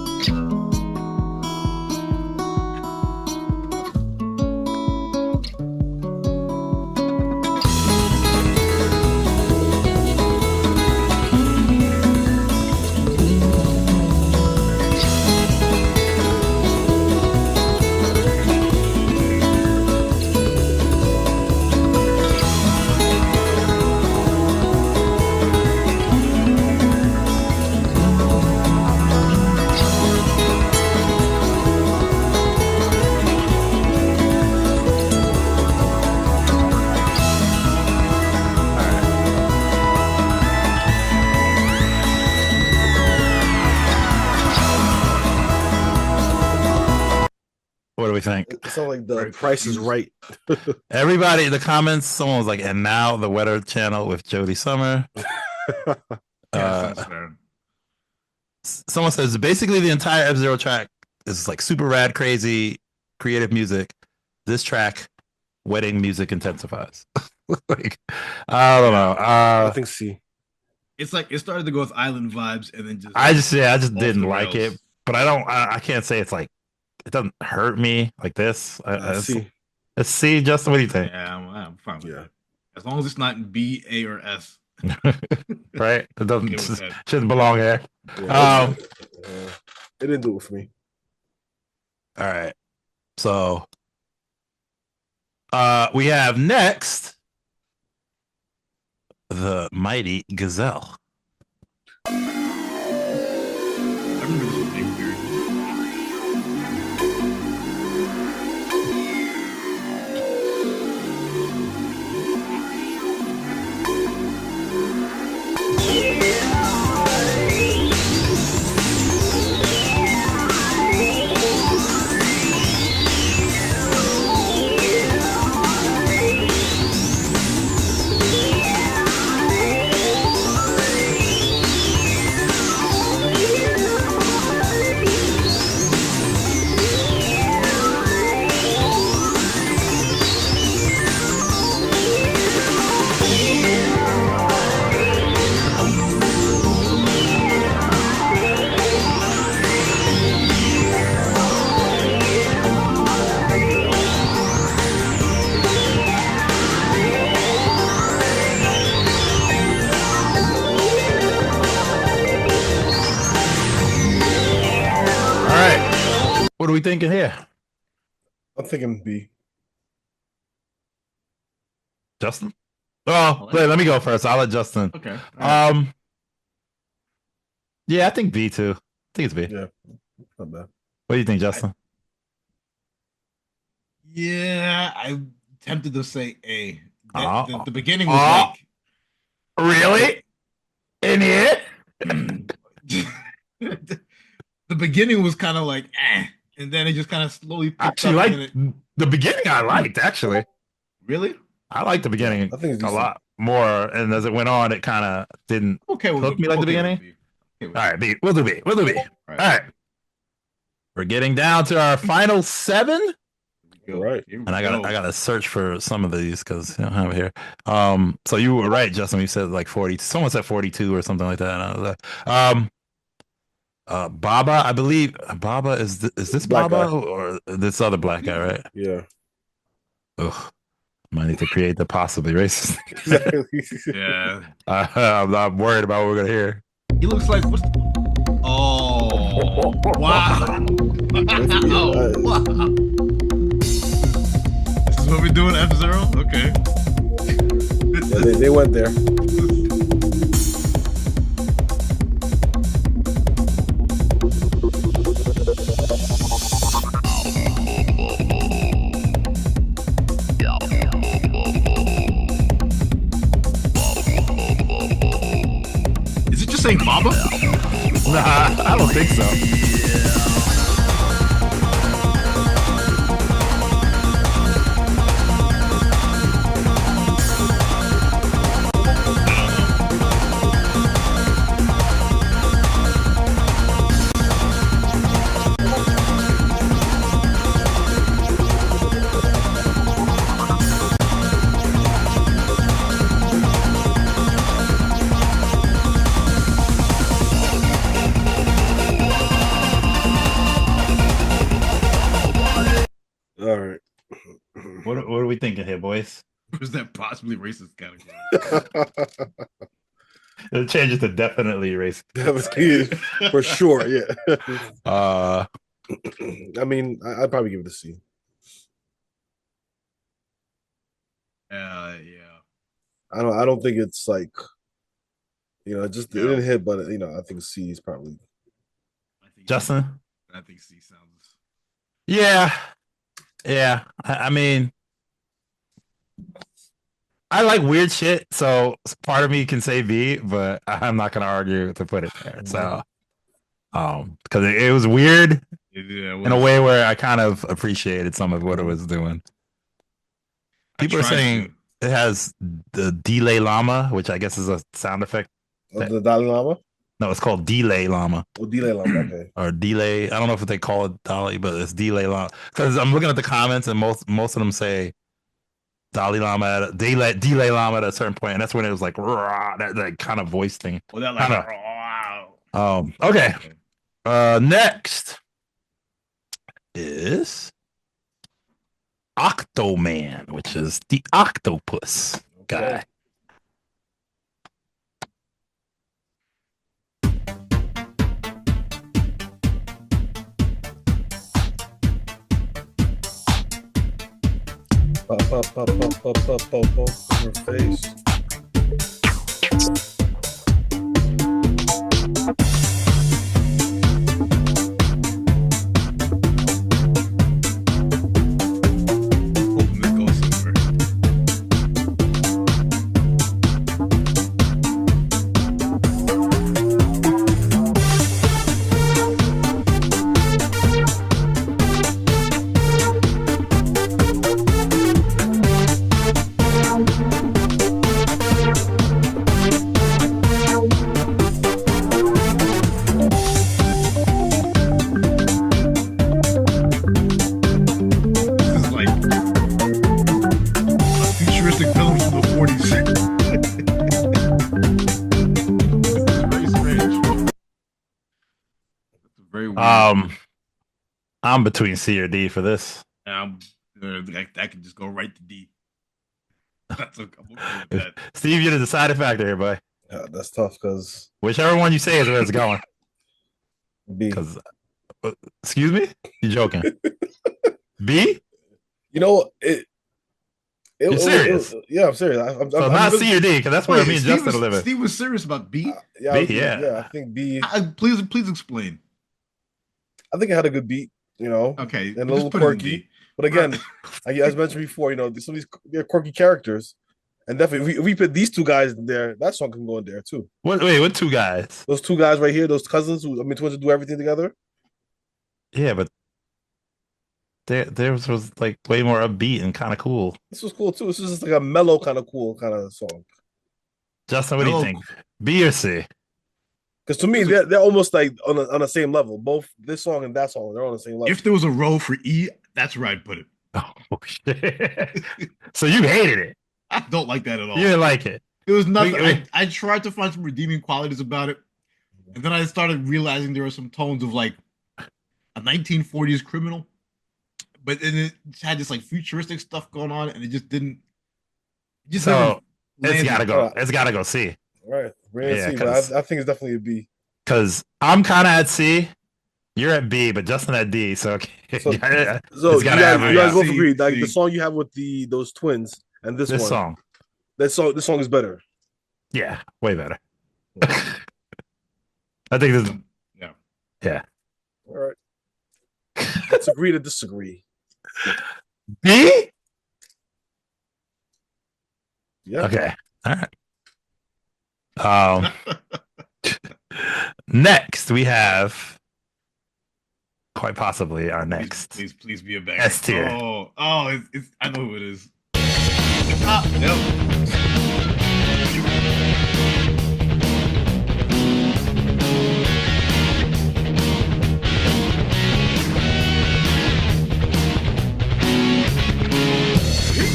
What do we think? It sounds like the Price is Right. Everybody, the comments, someone was like, and now the Weather Channel with Jody Summer. Someone says basically the entire F-Zero track is like super rad, crazy, creative music. This track, wedding music intensifies. Like, I don't know. I think C. It's like it started to go with island vibes, and then I just didn't like it, but I can't say it's like it doesn't hurt me like this. C. Let's see, Justin. What do you think? Yeah, I'm fine with that. As long as it's not in B, A, or S. Right? It doesn't shouldn't belong here. Yeah, it didn't do it for me. All right. So we have next the Mighty Gazelle. I remember this was being weird. What are we thinking here? I'm thinking B. Justin? Oh, wait, let me go first. I'll let Justin. Okay. All right. Yeah, I think B too. I think it's B. Yeah, not bad. What do you think, Justin? Yeah, I'm tempted to say A. Oh. The beginning was Really? In it? the beginning was kind of like and then it just kind of slowly picked Actually, up. like the beginning, I liked actually. Really? I liked the beginning I think it's a lot more, and as it went on, it kind of didn't Okay, hook me like the beginning. All right, B. We'll do B. We'll do B. All right. We're getting down to our final 7. All right. And I gotta search for some of these because I don't have it here. So you were right, Justin. You said like 40. Someone said 42 or something like that. And I was like, Baba, I believe Baba is this Black Baba guy. or this other black guy, right? Yeah. Ugh. Might need to create the possibly racist. Exactly. Yeah. I'm not worried about what we're gonna hear. He looks like oh wow. Wow. This is what we do in F-Zero? Okay. Yeah, they went there. Is it just saying Baba? Nah, I don't think so. All right. What are we thinking here, boys? Was that possibly racist category? It changes to definitely racist. Definitely, for sure. Yeah. Uh, I mean, I'd probably give it a C. Yeah. I don't think it's like, it just it No. didn't hit, but I think C is probably. I think Justin? I think C sounds. Yeah. I mean, I like weird shit, so part of me can say B, but I'm not gonna argue to put it there. So, because it was weird Yeah, in a way where I kind of appreciated some of what it was doing. People are saying it has the delay llama, which I guess is a sound effect. The Dalai Lama? No, it's called delay llama. Oh, delay Lama. Okay. Or delay. I don't know if they call it Dolly, but it's delay llama. Because I'm looking at the comments, and most of them say Dalai Lama delay llama at a certain point, and that's when it was like rah, that kind of voice thing. Well, that like Kinda. wow. Okay. Next is Octoman, which is the octopus guy. Pop in her face. Hoping this goes somewhere. This is like a futuristic film from the 40s. This is very strange. It's very weird. I'm between C or D for this. That can just go right to D. That's okay. I'm okay with that. Steve, you're the deciding factor here, boy. Yeah, that's tough because Whichever one you say is where it's going. B. Because, excuse me, you joking? B? You know it. It, You're it, serious? yeah, I'm serious. So I'm not really, C or D, because that's where me and Justin are living. Steve was serious about B. yeah, B, yeah. I think B. Please explain. I think it had a good beat, Okay, and a just little put it in quirky. D. But again, as mentioned before, some of these they're quirky characters, and definitely if we put these two guys in there, that song can go in there too. What 2 guys? Those two guys right here, those cousins twins who do everything together. Yeah, but theirs was like way more upbeat and kind of cool. This was cool too. This is just like a mellow kind of cool kind of song. Justin, what do you think? B or C? Because to me, they're almost like on the same level. Both this song and that song, they're on the same level. If there was a row for E, that's where I'd put it. Oh shit! So you hated it? I don't like that at all. You didn't like it? There was nothing. Wait. I tried to find some redeeming qualities about it, and then I started realizing there were some tones of like a 1940s criminal, but then it had this like futuristic stuff going on, and it just didn't. So it's landed. gotta go. It's gotta go C. Right, we're Yeah, C, but I think it's definitely a B. Because I'm kind of at C, you're at B, but Justin at D. So So it's you gotta guys, average you guys out. both agree. Like C. the song you have with those twins and this one, song. this song is better. Yeah, way better. I think this. Yeah. All right, let's agree to disagree. B. Yeah. Okay. All right. Next we have quite possibly our next Please be a banger. S tier. It's I know who it is. Yep.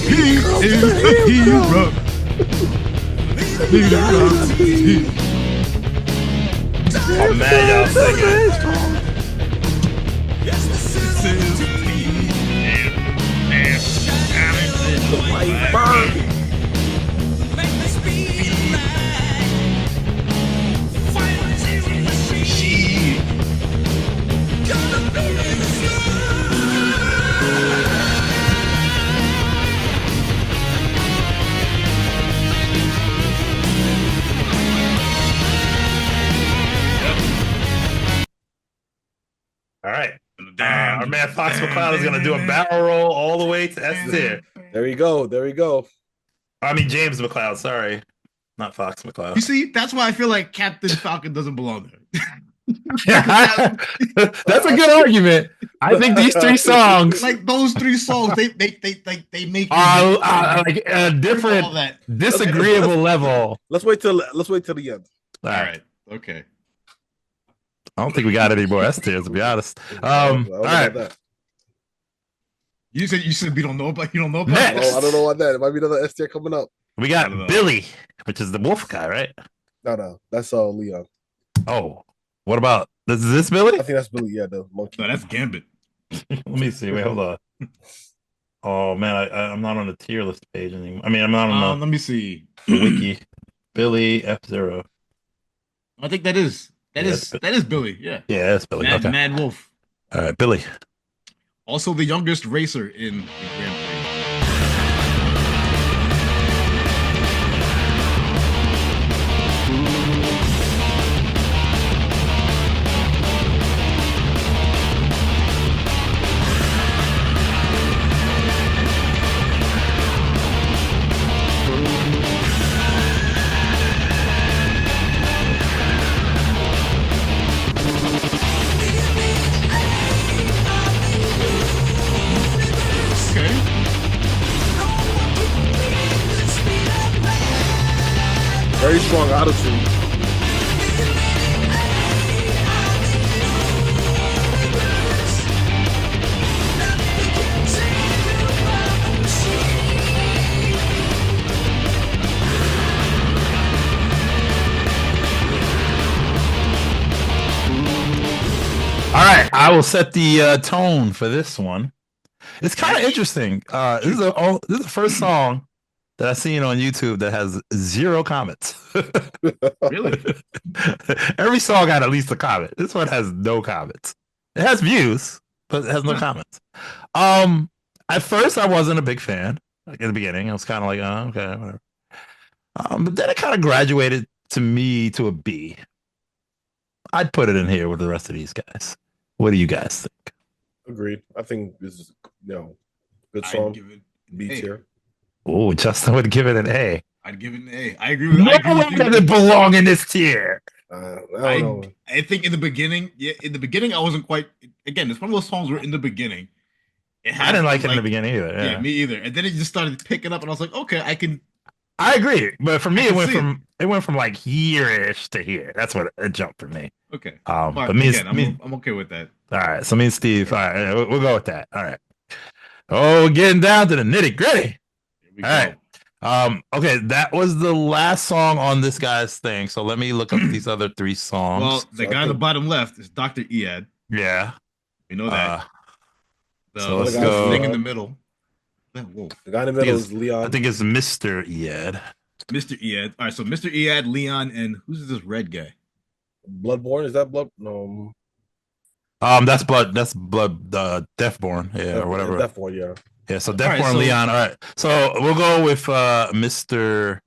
He is the hero. Oh man, y'all singing. This is she. All right. Our man Fox McCloud is gonna do a barrel roll all the way to S tier. There we go. There we go. I mean James McCloud, sorry. Not Fox McCloud. You see, that's why I feel like Captain Falcon doesn't belong there. That's a good argument. I think these 3 songs Like those 3 songs, they make are like a different, all that. disagreeable level. Let's wait till the end. All right, okay. I don't think we got any more S tiers, to be honest. I don't know All about right. that. You said we don't know about you don't know about Next. Oh, I don't know about that. It might be another S tier coming up. We I don't know. got Billy, which is the wolf guy, right? No, that's Leon. Oh, what about is this Billy? I think that's Billy. Yeah, the monkey. No, that's Gambit. Let me see. Wait, hold on. Oh man, I'm not on the tier list page anymore. I mean, I'm not on Let me see. the wiki. Billy F-Zero. I think that is Yeah, that is Billy. Yeah, Yeah, that's Billy. Mad, Okay. Mad Wolf. All right, Billy. Also the youngest racer in the Grand Prix. Okay. Very strong attitude. All right, I will set the tone for this one. It's kind of interesting. This is the first song that I've seen on YouTube that has 0 comments. Really? Every song had at least a comment. This one has no comments. It has views, but it has no comments. At first I wasn't a big fan. Like in the beginning, I was kind of like, oh, okay, whatever. But then it kind of graduated to me to a B. I'd put it in here with the rest of these guys. What do you guys think? Agreed. I think this is good I'd song. give it B A. tier. Oh, Justin would give it an A. I'd give it an A. I agree with. No I agree with one you. doesn't belong in this tier. I don't know. I think in the beginning, I wasn't quite. Again, it's one of those songs where in the beginning, I didn't like it in the beginning either. Yeah, Yeah. me either. And then it just started picking up, and I was like, okay, I can. I agree, but for me, I it can went see from like here-ish to here. That's what it jumped for me. Okay. But me, again, me, I'm okay with that. all right. So me and Steve, all right, we'll go with that. All right. Oh, we're getting down to the nitty gritty. Here we All go. right. Okay, that was the last song on this guy's thing. So let me look up these other 3 songs. Well, the guy on the bottom left is Dr. Ead. Yeah. We know that. So let's the go. thing in the middle. Whoa. The guy in the middle is Leon. I think it's Mr. Ed. Mr. Ead. All right, so Mr. Ead, Leon, and who's this red guy? Bloodborne. Is that Blood? No. That's blood. That's blood. Deathborn. Yeah, or whatever. Deathborn. Yeah. Yeah. So All Deathborn, right, so- Leon. All right. So we'll go with Mr.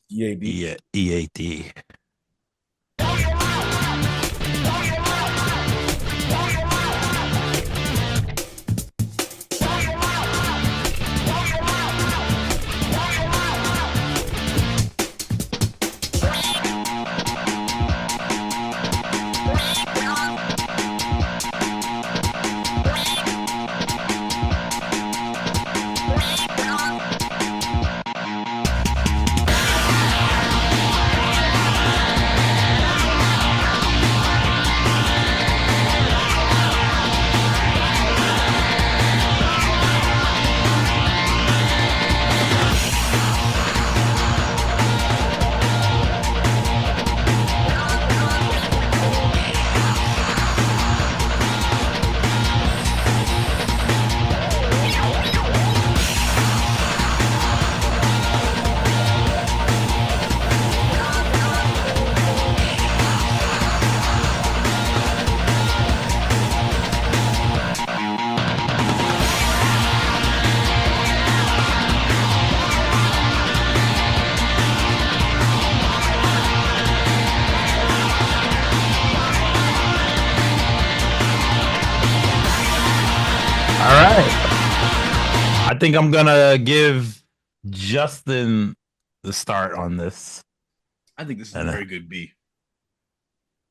EAD. EAD. All right. I think I'm gonna give Justin the start on this. I think this is a And, very good B.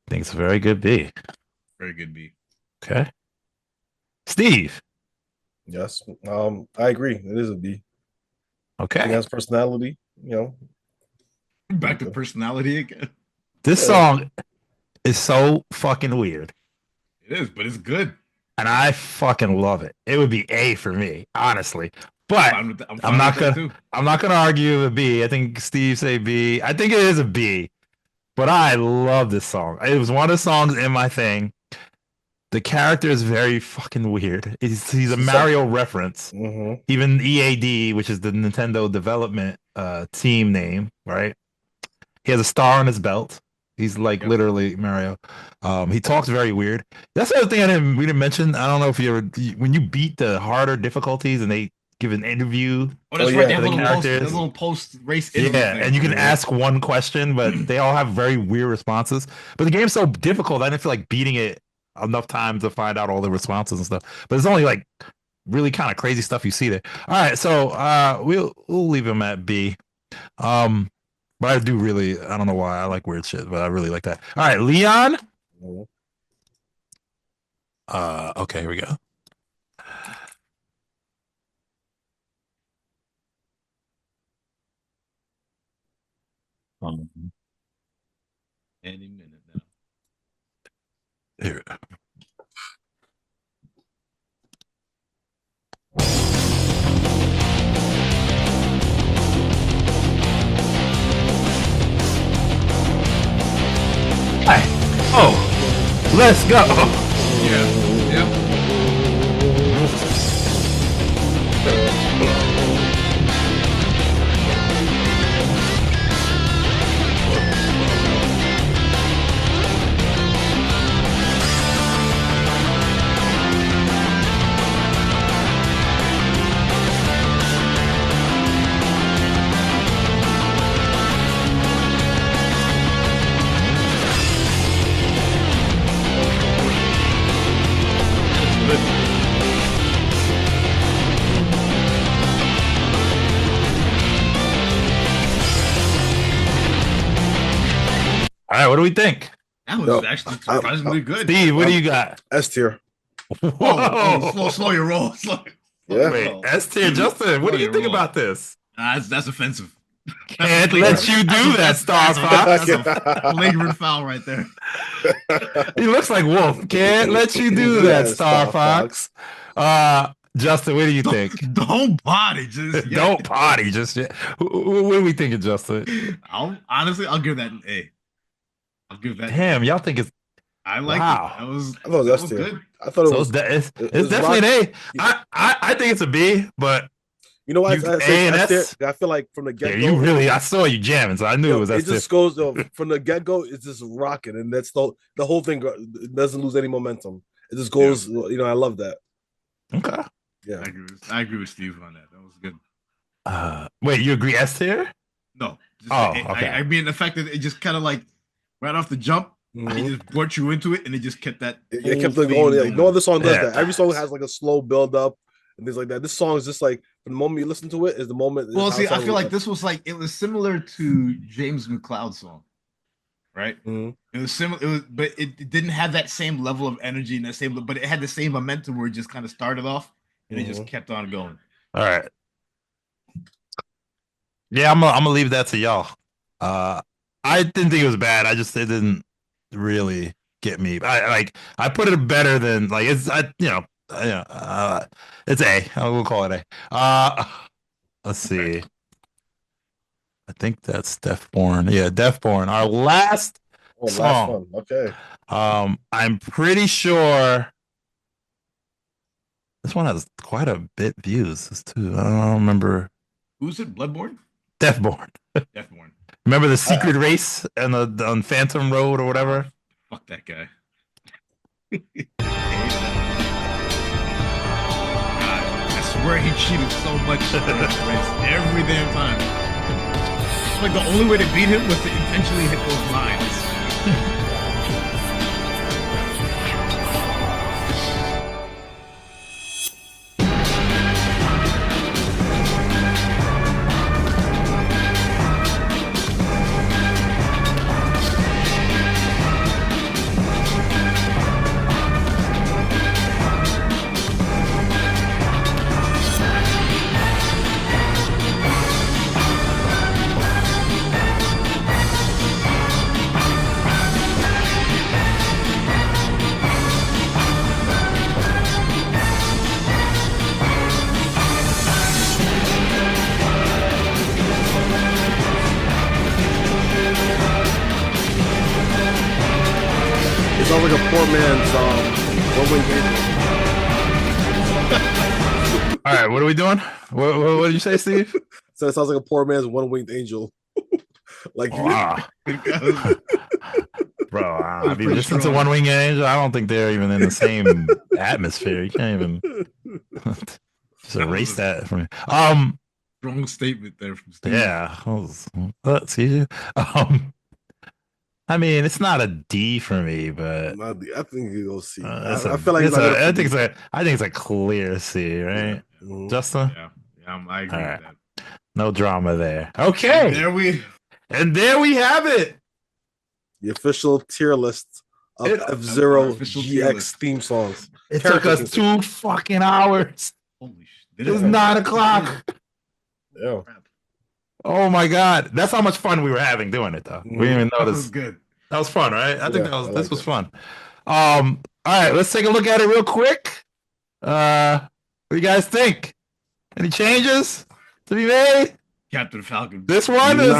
I think it's a very good B. Very good B. Okay. Steve. Yes. I agree. It is a B. It Okay. has personality. Back to personality again. This song is so fucking weird. It is, but it's good. And I fucking love it. It would be A for me, honestly. But Fine with that- I'm fine not with that gonna too. I'm not gonna argue with a B. I think Steve say B. I think it is a B. But I love this song. It was one of the songs in my thing. The character is very fucking weird. He's a Mario reference. Mm-hmm. Even EAD, which is the Nintendo development team name, right? He has a star on his belt. He's like Yep. literally Mario. He talks very weird. That's the other thing we didn't mention. I don't know if you ever when you beat the harder difficulties and they give an interview. Oh, that's Oh, right. yeah, They have the little characters. little post race. Yeah, and you can ask one question, but they all have very weird responses. But the game's so difficult, I didn't feel like beating it enough time to find out all the responses and stuff. But it's only like really kind of crazy stuff you see there. All right, so we'll leave him at B. But I do really, I don't know why I like weird shit, but I really like that. All right, Leon. Okay, here we go. Any minute now. Here. Hi. Oh, let's go. Yeah. Yep. right, what do we think? That was No, actually surprisingly good. Steve, what do you got? S tier. Oh, slow your roll. Slow Yeah. Wait, roll. S tier, Justin. What do you Slow think your roll. about this? That's offensive. Can't That's let you do that, Star That's Fox. a flagrant foul right there. He looks like Wolf. Can't let you do that, Yes, Star Fox. Justin, what do you think? Don't body just yet. Don't potty just yet. What are we thinking, Justin? I'll give that an A. I'll give that. Damn, y'all think it's I like wow. it. That was I thought it was S tier. good. I thought it so was. it's it's definitely an A. I think it's a B, but You know why You- I A say and S tier? S? I feel like from the yeah, get you go, really I saw you jamming, so I knew it was it S tier. just goes from the get go. It's just rocking, and that's the whole thing it doesn't lose any momentum. It just goes. You know, I love that. Okay. Yeah. I agree with Steve on that. That was good. Wait, you agree S tier? No. Just Oh, the A. okay. I mean, the fact that it just kind of like right off the jump, Mhm. it just brought you into it, and it just kept that. It kept whole it going. theme Yeah, no other song does Yeah. that. Every song has like a slow build up and things like that. This song is just like from the moment you listen to it is the moment. Well, how see, it I sounds feel like this was like it was similar to James McLeod's song, right? Mhm. It was similar. It was, but it didn't have that same level of energy and that same. But it had the same momentum where it just kind of started off and it just kept on going. All right. Yeah, I'm gonna leave that to y'all. I didn't think it was bad. It didn't really get me. I put it better than like it's it's A. We'll call it A. Let's see. I think that's Deafborn. Yeah, Deafborn. Our last Oh, last song. one. Okay. I'm pretty sure this one has quite a bit views. This too. I don't remember. Who's it? Bloodborne? Deafborn. Deathborn. Remember the secret race and on Phantom Road or whatever? Fuck that guy. I swear he cheated so much in this race every damn time. Like the only way to beat him was to intentionally hit those lines. It sounds like a poor man's one wing angel. All right, what are we doing? What did you say, Steve? So it sounds like a poor man's one winged angel. Like Wow. Bro, have you pretty listened to strong. One Wing Angel? I don't think they're even in the same atmosphere. You can't even just erase that from me. Strong statement there from Steve. Yeah. See, I mean, it's not a D for me, but I think you go see. I I feel like I think it's a clear C, right? Mhm. Justin, Yeah, I agree All right. with that. no drama there. Okay, And there we have it. The official tier list of It- F-Zero official tier GX list. theme songs. It took us 2 fucking hours. holy shit. It was 9 o'clock. Yeah. Oh my god, that's how much fun we were having doing it, though. We didn't even That was notice. good. That was fun, right? I think Yeah, I this liked was it. fun. All right, let's take a look at it real quick. What do you guys think? Any changes to be made? Captain Falcon. This one is You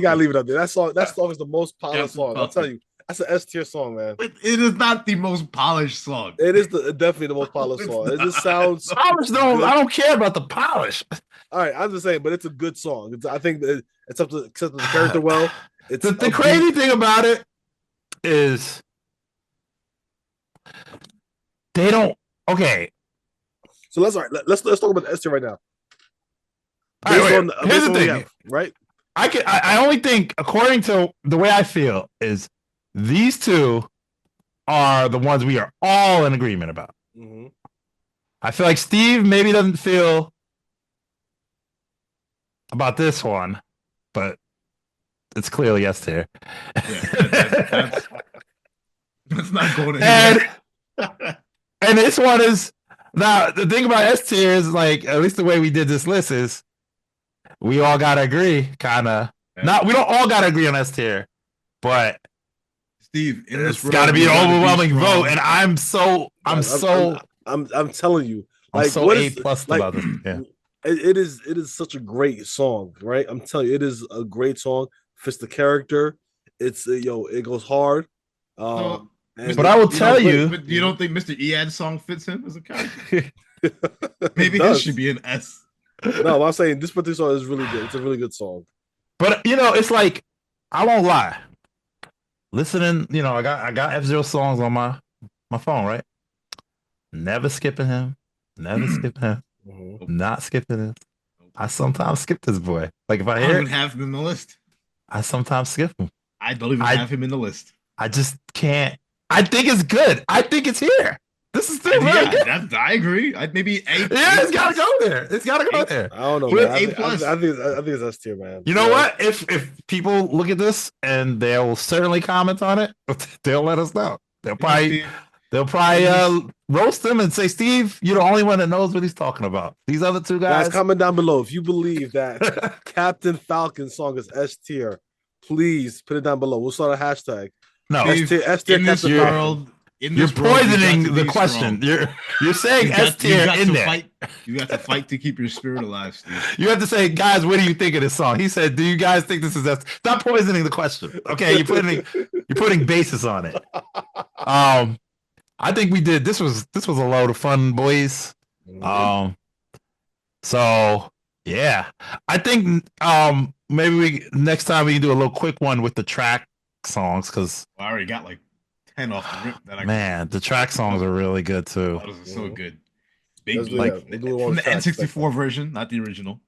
gotta leave it up there. That song is the most polished Captain song. I'll tell you, that's an S tier song, man. It is not the most polished song. It is definitely the most polished It's song. It not. just sounds polish. good. I don't care about the polish. All right. I'm just saying, but it's a good song. I think that it's up to accept the character well. It's The upbeat. crazy thing about it is they don't. Okay, So let's talk about the S tier right now. all right, Based wait, on here's based the on what we thing. have, right? I only think, according to the way I feel, is these two are the ones we are all in agreement about. Mm-hmm. I feel like Steve maybe doesn't feel about this one, but it's clearly S tier. Yeah, that's not going and anywhere. and this one is now the thing about S tier is like at least the way we did this list is we all gotta agree, kind of. Not we don't all gotta agree on S tier, but Steve, in this it's got to be an overwhelming vote, and I'm telling you, I'm like so what A is plus like about this. Yeah. it is such a great song, right? I'm telling you, it is a great song. Fits the character. It's it goes hard. So, And But I will tell great. you, But you don't think Mr. Ead's song fits him as a character? Maybe It his does. should be an S. No, I'm saying this particular song is really good. It's a really good song. but it's like I won't lie. Listening, I got F-Zero songs on my phone, right? Never skipping him, never skipping him, not skipping him. I sometimes skip this boy. Like if I I don't hear even it, have him in the list. I sometimes skip him. I don't even have him in the list. I just can't. I think it's good. I think it's here. This is still really Yeah, good. I agree. Maybe A. Yeah, it's gotta go there. It's gotta go there. I don't know, With man. A plus. I think it's S tier, man. You know what? If people look at this and they'll certainly comment on it, they'll let us know. They'll probably roast him and say, "Steve, you're the only one that knows what he's talking about. These other two guys." Comment down below if you believe that Captain Falcon's song is S tier. Please put it down below. We'll start a hashtag. No, Steve, S tier in this Captain Falcon. world, you're poisoning the question. You're saying S tier in there. You got to fight to keep your spirit alive, Steve. You have to say, guys, what do you think of this song? He said, "Do you guys think this is S?" Stop poisoning the question. Okay, you're putting basis on it. I think we did. This was a load of fun, boys. So yeah, I think maybe next time we can do a little quick one with the track songs because I already got like 10 off the rip that man, the track songs are really good too. Those are so good. Let's Big do Blue, that. We'll do it one from the track, N64 version, not the original.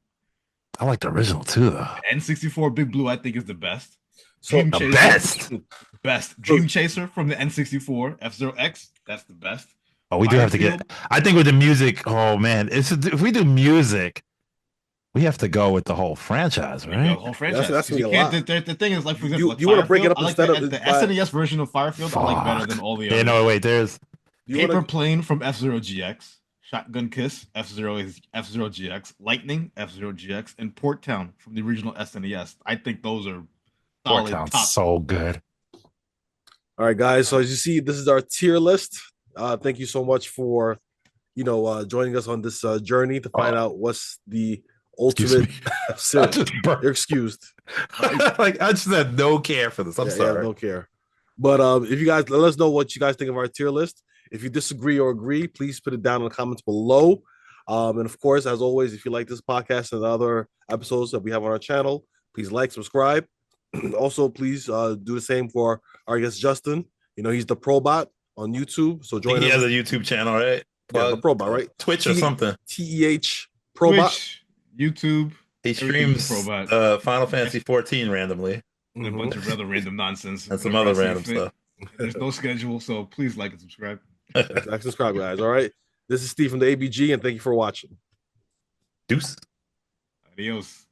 I like the original too, though. N64 Big Blue, I think, is the best. So Dream The Chaser, best. Dream Chaser from the N64 F-Zero X, that's the best. Oh, we do have to get. I think with the music. Oh man, if we do music, we have to go with the whole franchise, right? The whole franchise. That's you gonna be a can't. The thing is, like for example, like you want to break it up I like instead the, of the SNES version of Firefield. I like better than all the others. Yeah, no, wait. There's Paper Plane from F-Zero GX, Shotgun Kiss, F-Zero GX, Lightning, F-Zero GX, and Port Town from the original SNES. I think those are Port solid Town's top. so good. All right, guys. So as you see, this is our tier list. Thank you so much for joining us on this journey to find out what's the ultimate. You're excused. I just had no care for this. I'm sorry. Yeah, don't care. But if you guys let us know what you guys think of our tier list. If you disagree or agree, please put it down in the comments below. And of course, as always, if you like this podcast and the other episodes that we have on our channel, please like, subscribe. Also, please do the same for our guest Justin. He's the Probot on YouTube. So join He us. has a YouTube channel, right? Yeah, the Probot, right? Twitch or something. TEH Probot. Twitch, YouTube. He streams Probot. Final Fantasy 14 randomly. And a bunch of other random nonsense. And some other random stuff. There's no schedule, so please like and subscribe. Like, subscribe, guys. All right. This is Steve from the ABG, and thank you for watching. Deuce. Adios.